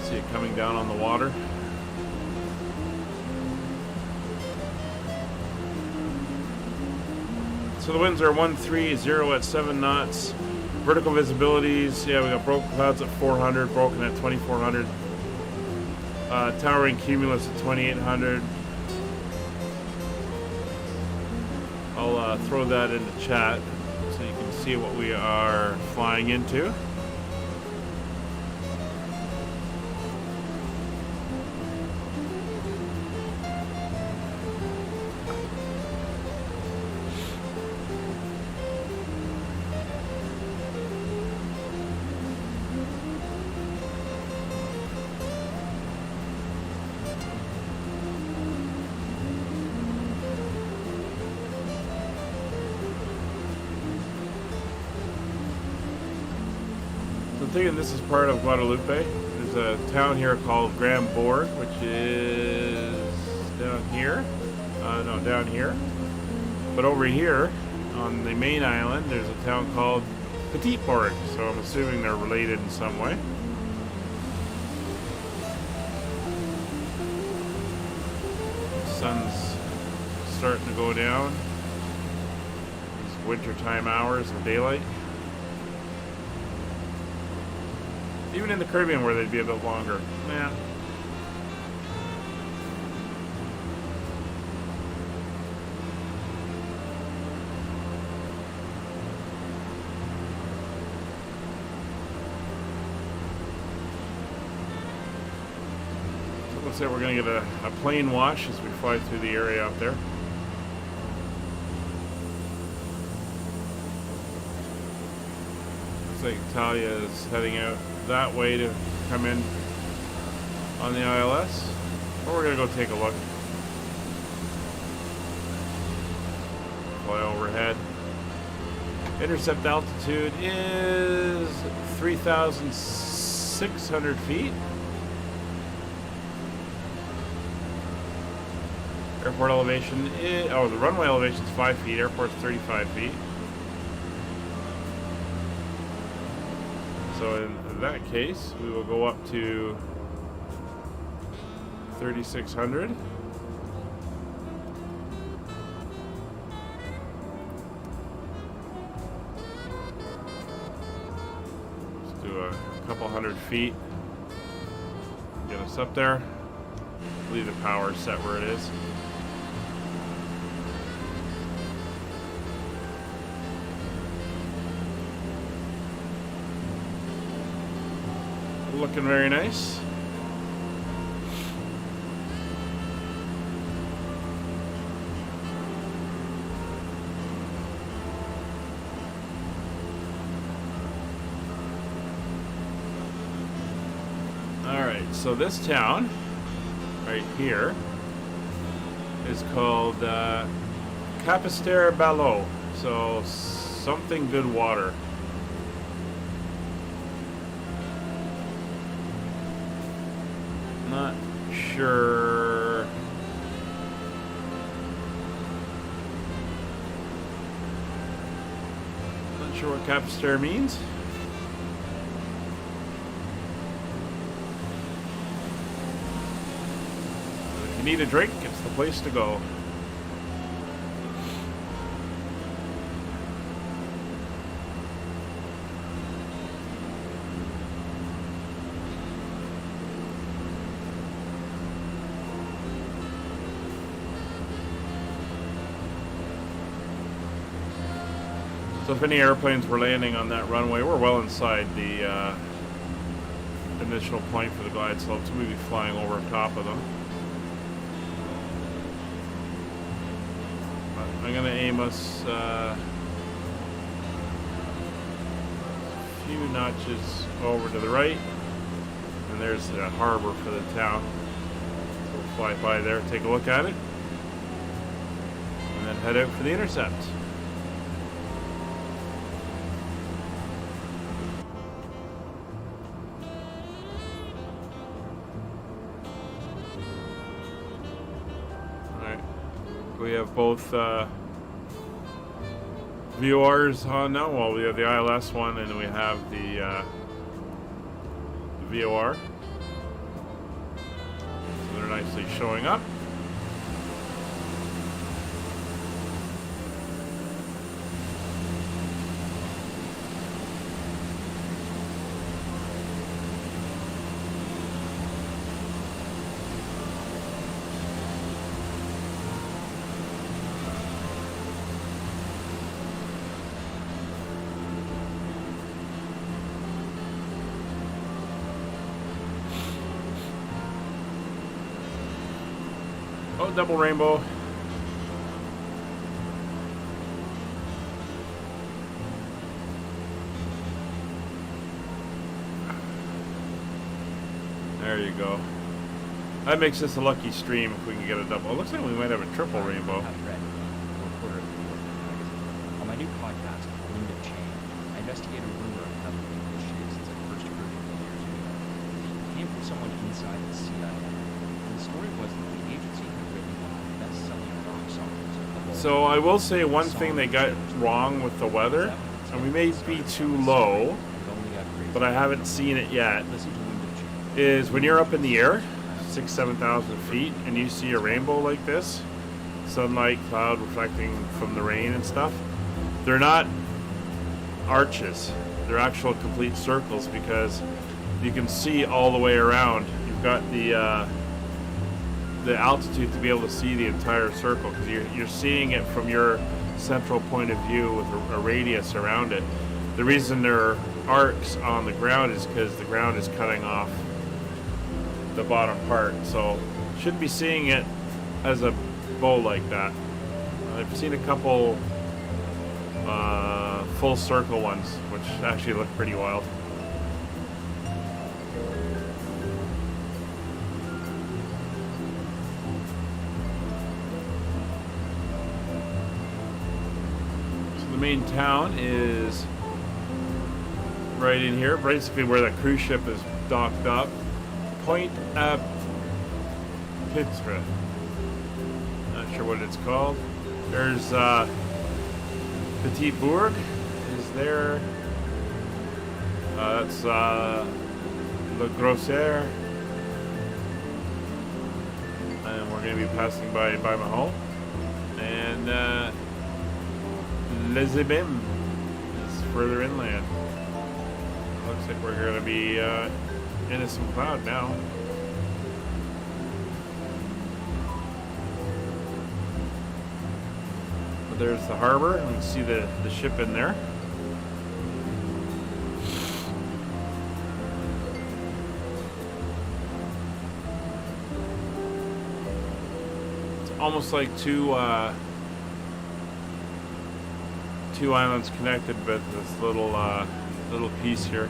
See it coming down on the water. So the winds are 130 at 7 knots. Vertical visibilities, yeah, we got broken clouds at 400, broken at 2400. Towering cumulus at 2800. I'll throw that into chat so you can see what we are flying into. I'm thinking this is part of Guadalupe. There's a town here called Grand Bourg, which is down here. No, down here. But over here, on the main island, there's a town called Petit Bourg. So I'm assuming they're related in some way. The sun's starting to go down. These wintertime hours of daylight. Even in the Caribbean where they'd be a bit longer. Yeah. So looks like we're going to get a plane wash as we fly through the area out there. Looks like Talia is heading out that way to come in on the ILS. Or we're gonna go take a look. Fly overhead. Intercept altitude is 3,600 feet. Airport elevation is, oh, the runway elevation is 5 feet. Airport's 35 feet. So in that case, we will go up to 3600. Let's do a couple hundred feet. Get us up there. Leave the power set where it is. Looking very nice. Alright, so this town right here is called Capister-Ballot. So something good water. Not sure. Not sure what Capister means. If you need a drink, it's the place to go. So if any airplanes were landing on that runway, we're well inside the initial point for the glide slope, so we'd be flying over top of them. But I'm going to aim us a few notches over to the right, and there's the harbor for the town. So we'll fly by there, take a look at it, and then head out for the intercept. We have both VORs on now. Well, we have the ILS one, and we have the VOR. So they're nicely showing up. Oh, double rainbow. There you go. That makes this a lucky stream if we can get a double. It looks like we might have a triple rainbow. On my new podcast, Wind of Change, I investigated a rumor of how the English is since I first heard it years ago. It came from someone inside the CIA. And the story was that the agency had written one of the best-selling rock songs of the whole. So I will say one thing they got wrong with the weather, and we may be too low, but I haven't seen it yet, Listen to Wind of Change. is when you're up in the air, 6,000-7,000 feet, and you see a rainbow like this, sunlight, cloud reflecting from the rain and stuff, they're not arches. They're actual complete circles because you can see all the way around. You've got the altitude to be able to see the entire circle because you're seeing it from your central point of view with a radius around it. The reason there are arcs on the ground is because the ground is cutting off the bottom part, so shouldn't be seeing it as a bow like that. I've seen a couple full circle ones which actually look pretty wild. So the main town is right in here, basically where that cruise ship is docked up. Pointe-a-Pitre. Not sure what it's called. There's Petit Bourg is there. That's Le Grosser. And we're going to be passing by my home. And Les Ibim is further inland. Looks like we're going to be into some cloud now. But there's the harbor. You can see the ship in there. Almost like two islands connected with this little piece here.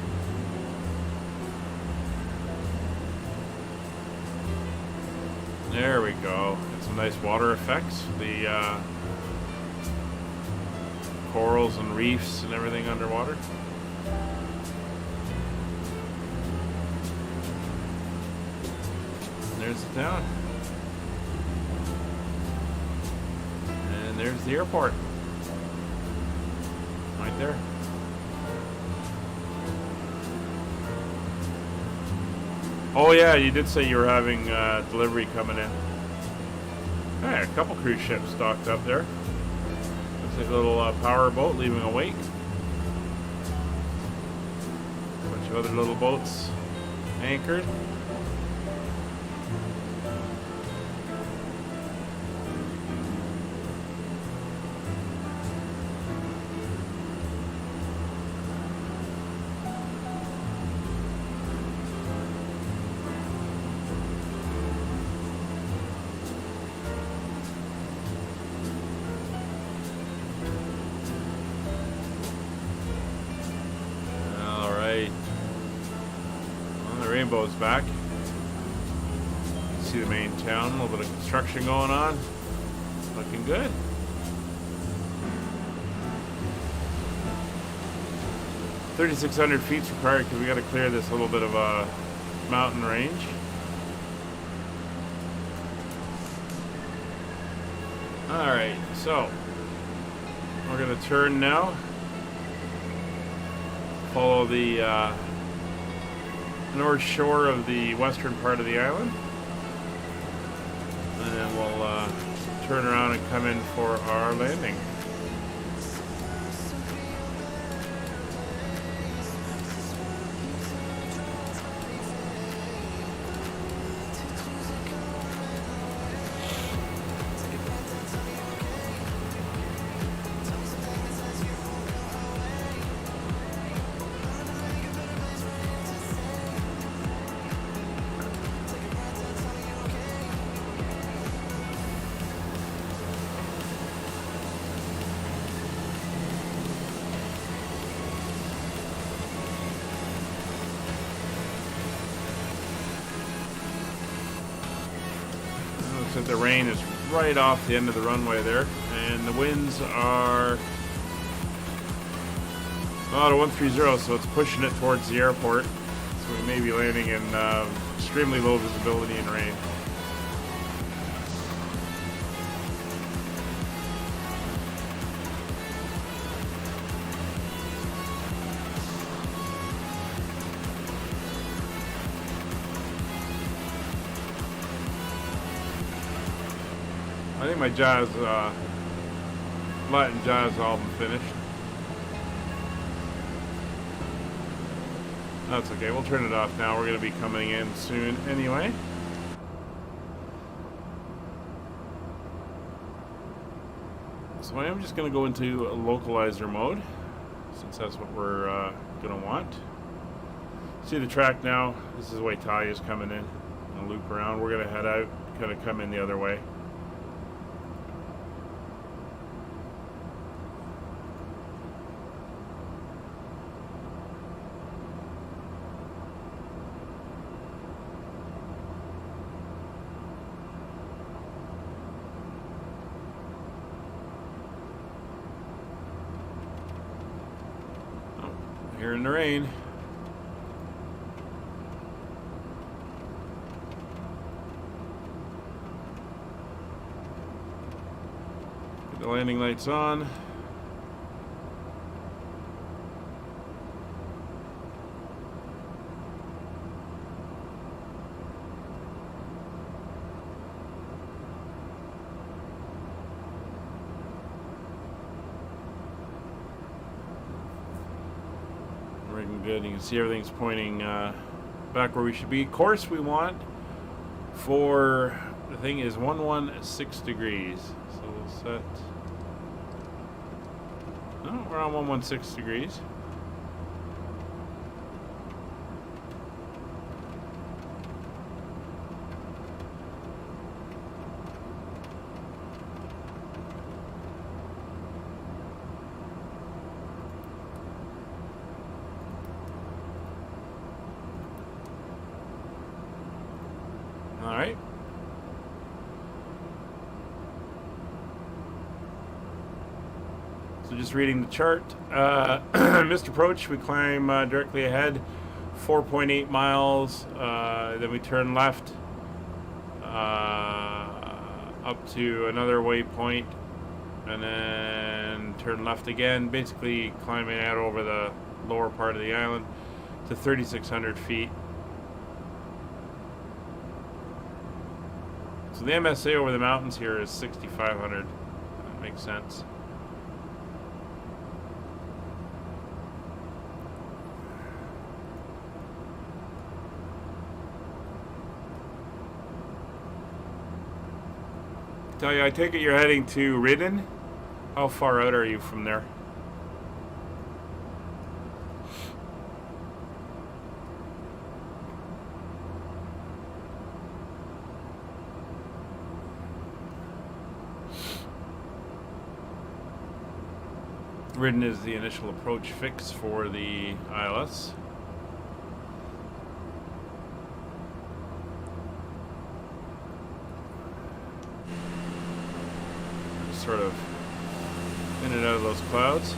There we go. Got some nice water effects. The corals and reefs and everything underwater. And there's the town. And there's the airport. Right there. Oh yeah, you did say you were having delivery coming in. Yeah, a couple cruise ships docked up there. Looks like a little power boat leaving a wake. A bunch of other little boats anchored. Rainbow's back. See the main town, a little bit of construction going on. Looking good. $3,600 feet's required because we got to clear this little bit of a mountain range. Alright, so we're going to turn now. Follow the north shore of the western part of the island, and then we'll turn around and come in for our landing. Looks like the rain is right off the end of the runway there, and the winds are about a 130, so it's pushing it towards the airport. So we may be landing in extremely low visibility and rain. I think my jazz, Latin jazz album finished. That's okay, we'll turn it off now. We're going to be coming in soon anyway. So I am just going to go into a localizer mode, since that's what we're going to want. See the track now? This is the way Talia's coming in. I'll loop around. We're going to head out, kind of come in the other way. Here in the rain. Get the landing lights on. good. You can see everything's pointing back where we should be. Course we want for the thing is 116 degrees. So we'll set. No, we're on 116 degrees. All right. So just reading the chart, missed approach, we climb directly ahead, 4.8 miles, then we turn left up to another waypoint, and then turn left again, basically climbing out over the lower part of the island to 3,600 feet. So the MSA over the mountains here is 6,500. That makes sense. Tell you, I take it you're heading to Ridden. How far out are you from there? Ridden is the initial approach fix for the ILS. Sort of in and out of those clouds.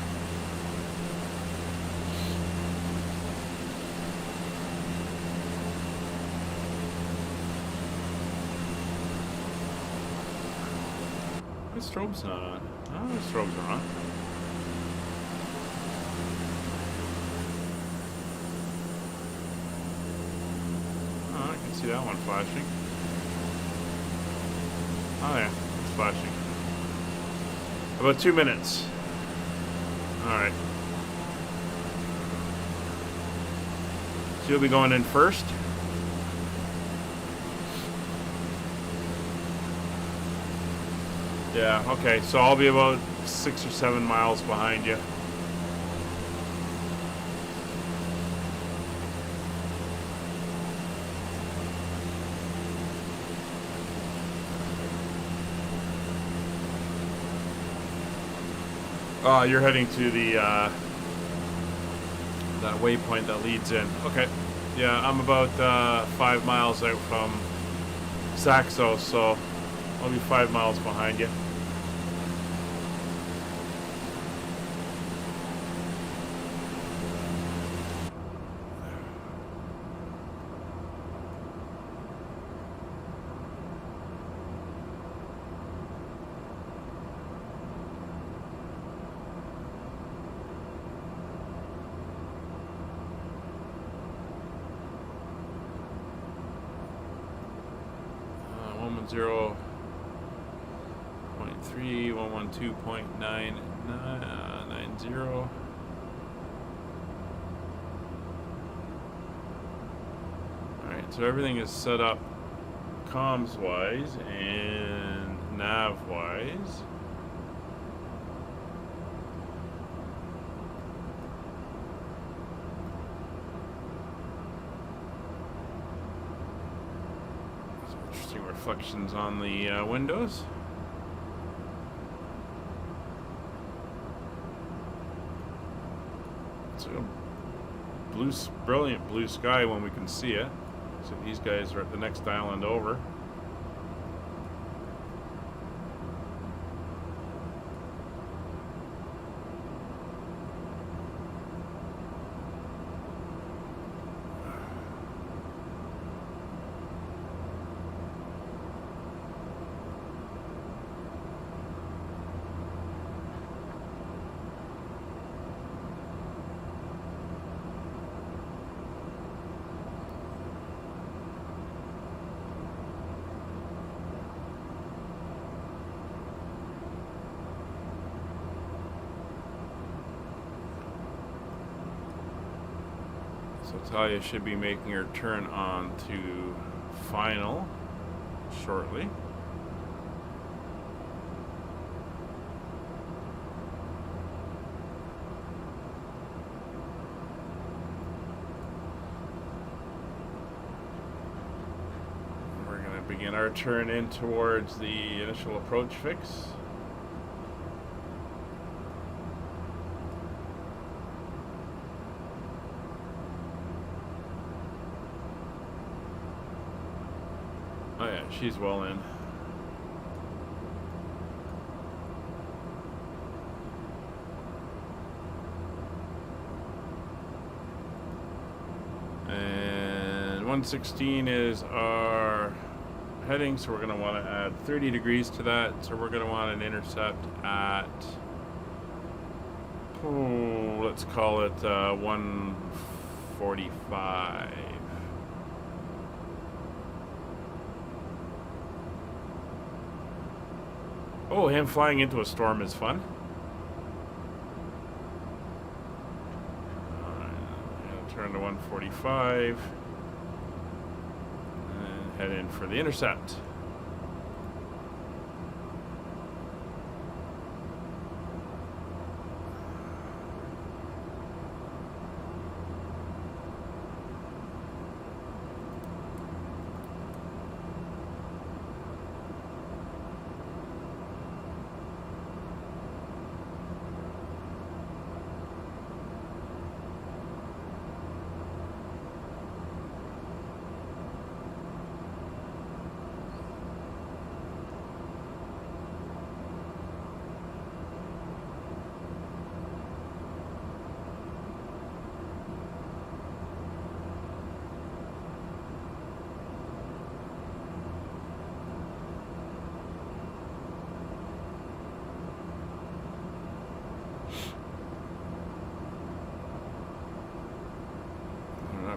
The strobe's not on. Oh, the strobes are on. Oh, I can see that one flashing. Oh yeah, it's flashing. About 2 minutes. Alright. So you'll be going in first. Yeah, okay. So I'll be about 6 or 7 miles behind you. You're heading to the that waypoint that leads in. Okay. Yeah, I'm about 5 miles out from Saxo, so I'll be 5 miles behind you. .3, 112.990. Alright, so everything is set up comms wise and nav wise. Reflections on the windows. It's a brilliant blue sky when we can see it. So these guys are at the next island over. So Talia should be making her turn on to final shortly. We're going to begin our turn in towards the initial approach fix. Oh yeah, she's well in. And 116 is our heading, so we're going to want to add 30 degrees to that. So we're going to want an intercept at, let's call it 145. Oh, him flying into a storm is fun. Turn to 145 and head in for the intercept.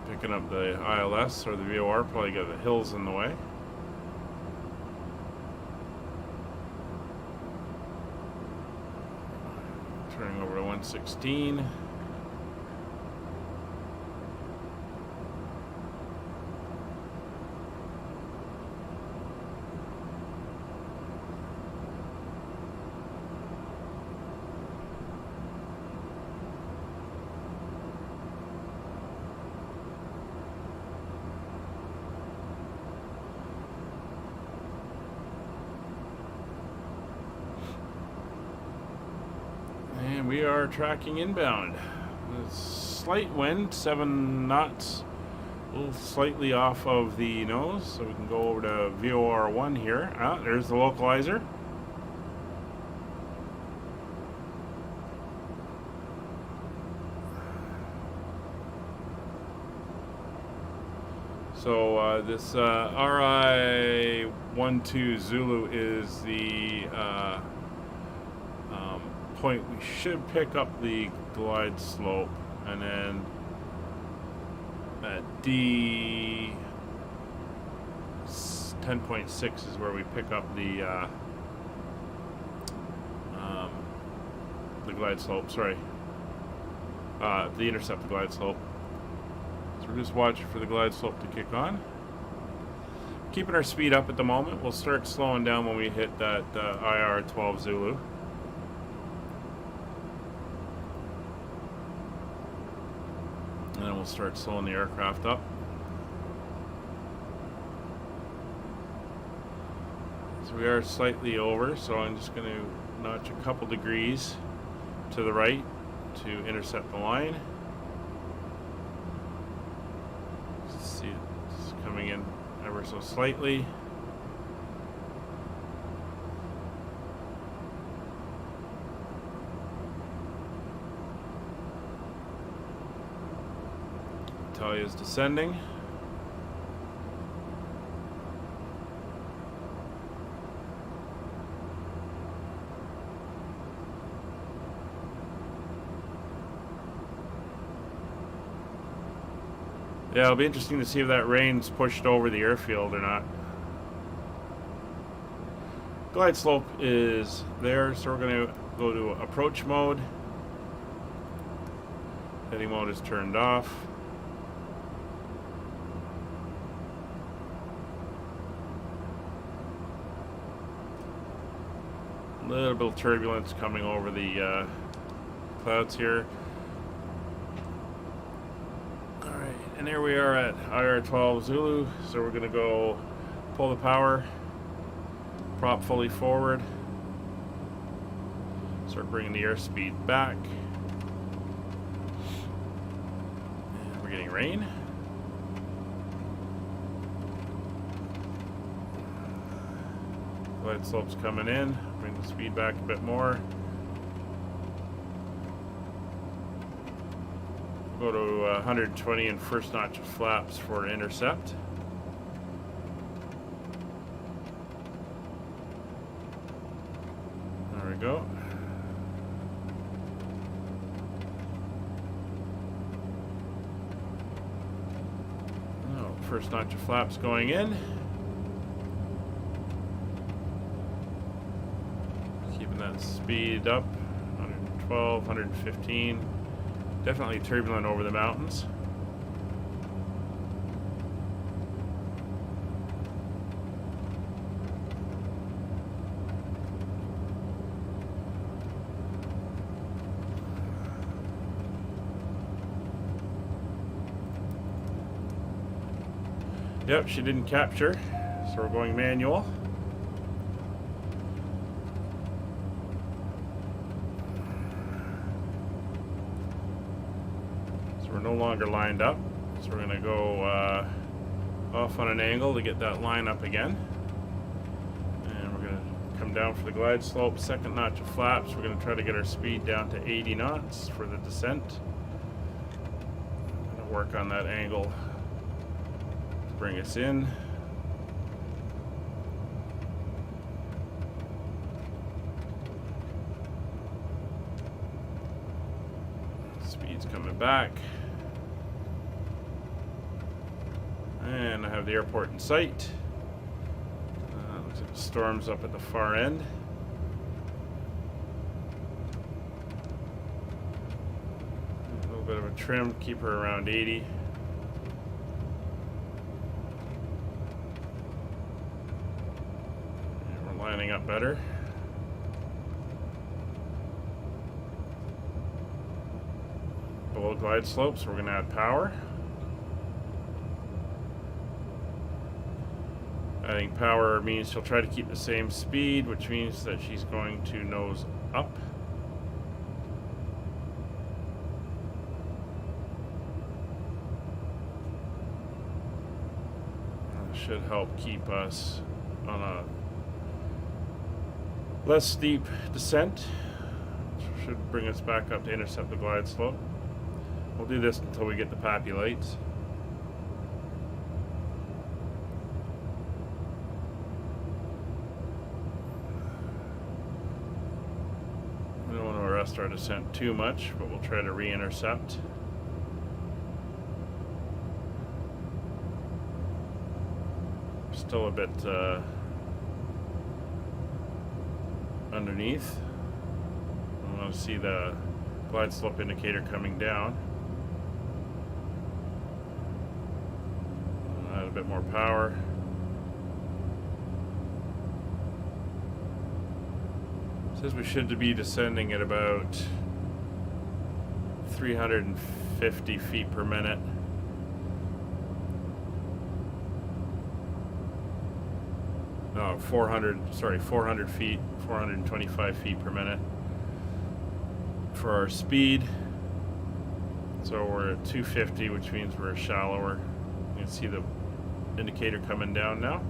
Picking up the ILS or the VOR, probably got the hills in the way. Turning over to 116. And we are tracking inbound. Slight wind, 7 knots, a little slightly off of the nose, so we can go over to VOR 1 here. Ah, there's the localizer. So this RI-12 Zulu is the point we should pick up the glide slope, and then at D 10.6 is where we pick up the glide slope. Sorry, the intercept the glide slope. So we're just watching for the glide slope to kick on. Keeping our speed up at the moment. We'll start slowing down when we hit that IR-12 Zulu. And then we'll start slowing the aircraft up. So we are slightly over, so I'm just going to notch a couple degrees to the right to intercept the line. See it's coming in ever so slightly. Italia's descending. Yeah, it'll be interesting to see if that rain's pushed over the airfield or not. Glide slope is there, so we're going to go to approach mode. Heading mode is turned off. A little bit of turbulence coming over the clouds here. Alright, and here we are at IR-12 Zulu. So we're going to go pull the power, prop fully forward, start bringing the airspeed back. And we're getting rain. Glide slope's coming in, bring the speed back a bit more. Go to 120 and first notch of flaps for intercept. There we go. Oh, first notch of flaps going in. Keeping that speed up, 112, 115. Definitely turbulent over the mountains. Yep, she didn't capture, so we're going manual. We're no longer lined up, so we're going to go off on an angle to get that line up again. And we're going to come down for the glide slope, second notch of flaps. We're going to try to get our speed down to 80 knots for the descent. I'm going to work on that angle to bring us in. Speed's coming back. And I have the airport in sight. Looks like the storm's up at the far end. A little bit of a trim, keep her around 80. And we're lining up better. Below glide slopes, we're going to add power. Adding power means she'll try to keep the same speed, which means that she's going to nose up. That should help keep us on a less steep descent. Should bring us back up to intercept the glide slope. We'll do this until we get the PAPI lights. Our descent too much, but we'll try to re-intercept. Still a bit underneath. I want to see the glide slope indicator coming down. Add a bit more power. Says we should be descending at about 350 feet per minute. No, 400 feet, 425 feet per minute for our speed. So we're at 250, which means we're shallower. You can see the indicator coming down now.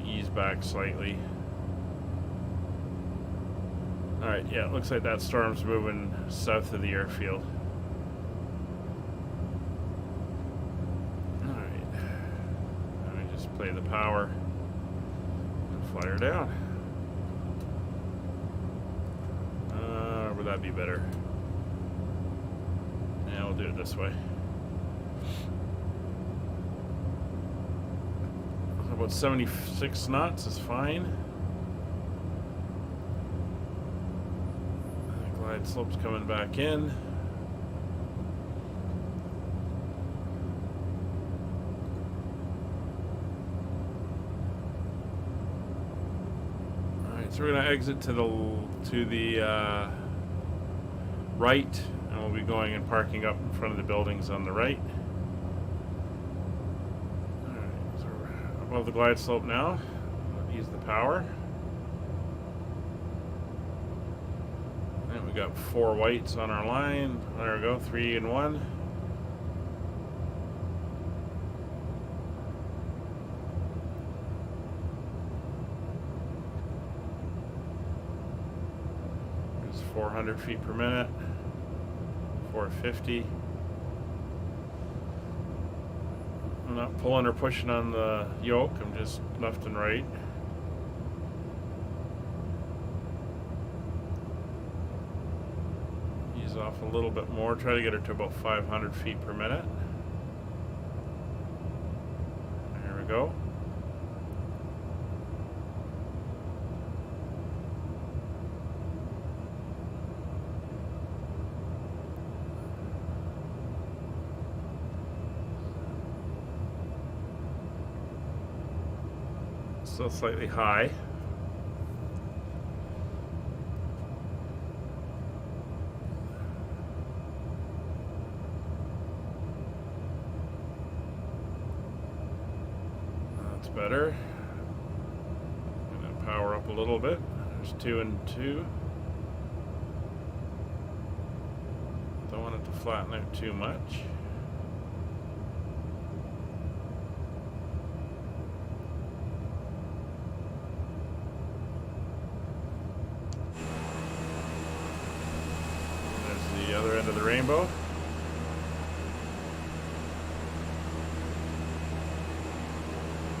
Ease back slightly. Alright, yeah, it looks like that storm's moving south of the airfield. Alright. Let me just play the power and fly her down. Would that be better? Yeah, we'll do it this way. About 76 knots is fine. The glide slope's coming back in. So we're gonna exit to the right, and we'll be going and parking up in front of the buildings on the right. Alright, so we're above the glide slope now. Use the power. And we got 4 whites on our line. There we go, 3 and 1. There's 400 feet per minute. 450. I'm not pulling or pushing on the yoke, I'm just left and right. Ease off a little bit more, try to get her to about 500 feet per minute. There we go. Still slightly high. That's better. I'm gonna power up a little bit. There's 2 and 2. Don't want it to flatten out too much. The other end of the rainbow.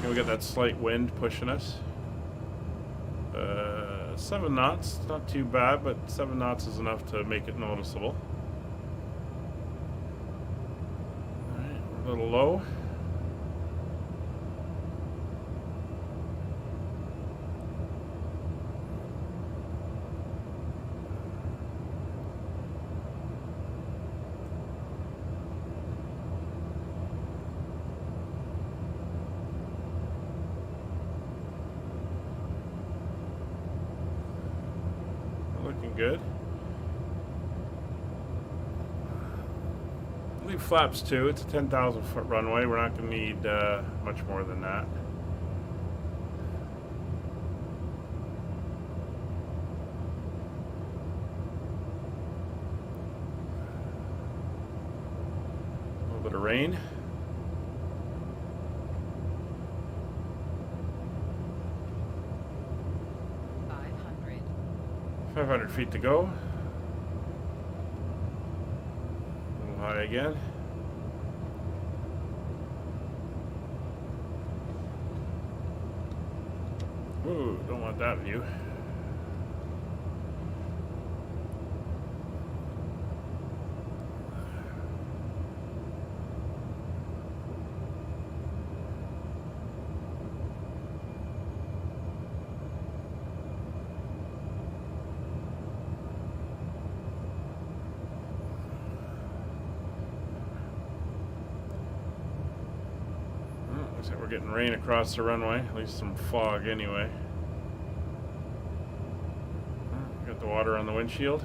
And we got that slight wind pushing us. 7 knots, not too bad, but 7 knots is enough to make it noticeable. Alright, we're a little low. Looking good. Leave flaps too. It's a 10,000 foot runway. We're not going to need much more than that. A little bit of rain. $500. 500 feet to go. A little high again. Ooh, don't want that view. Looks like we're getting rain across the runway, at least some fog anyway. Got the water on the windshield.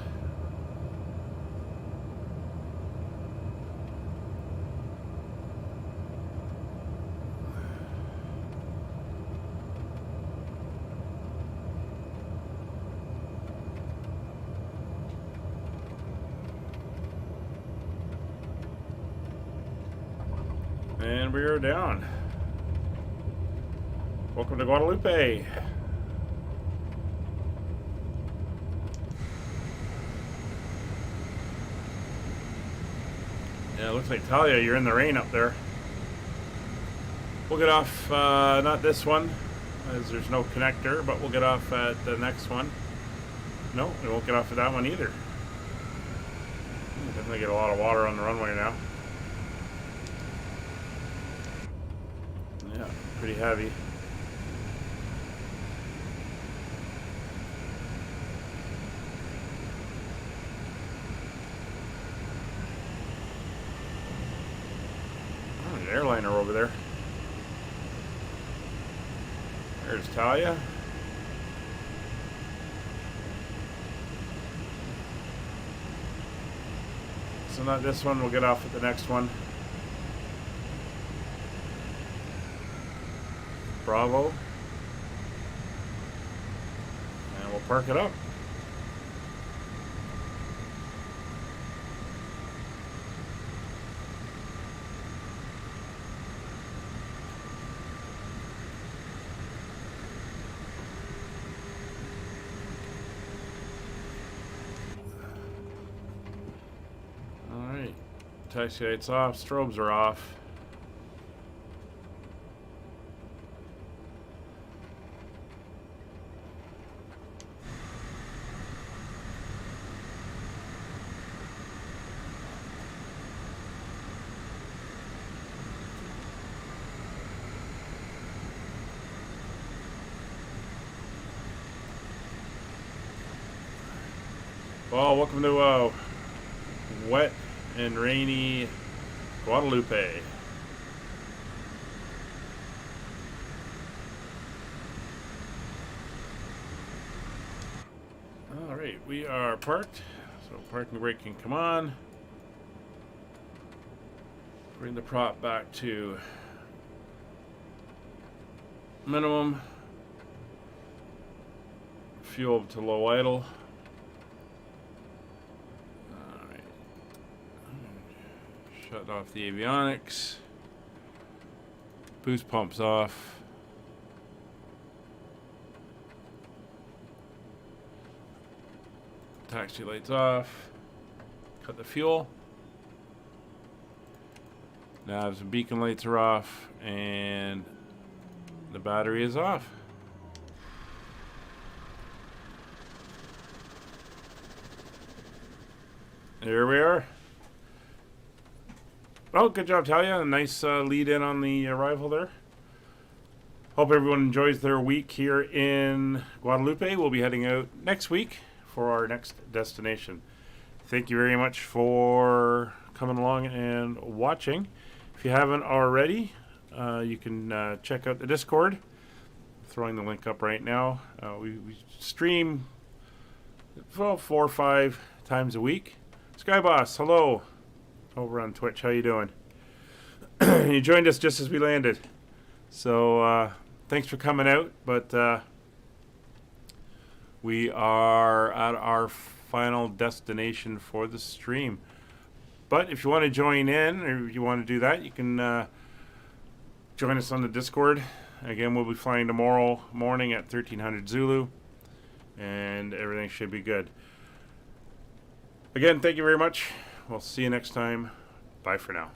And we are down. Welcome to Guadalupe. Yeah, it looks like Talia, you're in the rain up there. We'll get off, not this one, as there's no connector, but we'll get off at the next one. No, we won't get off at that one either. Definitely get a lot of water on the runway now. Yeah, pretty heavy. Oh, an airliner over there. There's Talia. So not this one, we'll get off at the next one. Bravo. And we'll park it up. Alright. Taxi lights off, strobes are off. Well, welcome to wet and rainy Guadalupe. Alright, we are parked. So parking brake can come on. Bring the prop back to minimum. Fuel to low idle. Shut off the avionics. Boost pumps off. Taxi lights off. Cut the fuel. Navs and beacon lights are off, and the battery is off. There we are. Well, good job, Talia. A nice lead in on the arrival there. Hope everyone enjoys their week here in Guadalupe. We'll be heading out next week for our next destination. Thank you very much for coming along and watching. If you haven't already, you can check out the Discord. Throwing the link up right now. We stream 4 or 5 times a week. Skyboss, hello. Over on Twitch, how you doing? You joined us just as we landed, so thanks for coming out. But we are at our final destination for the stream. But if you want to join in, or if you want to do that, you can join us on the Discord. Again, we'll be flying tomorrow morning at 1300 Zulu, and everything should be good. Again, thank you very much. We'll see you next time. Bye for now.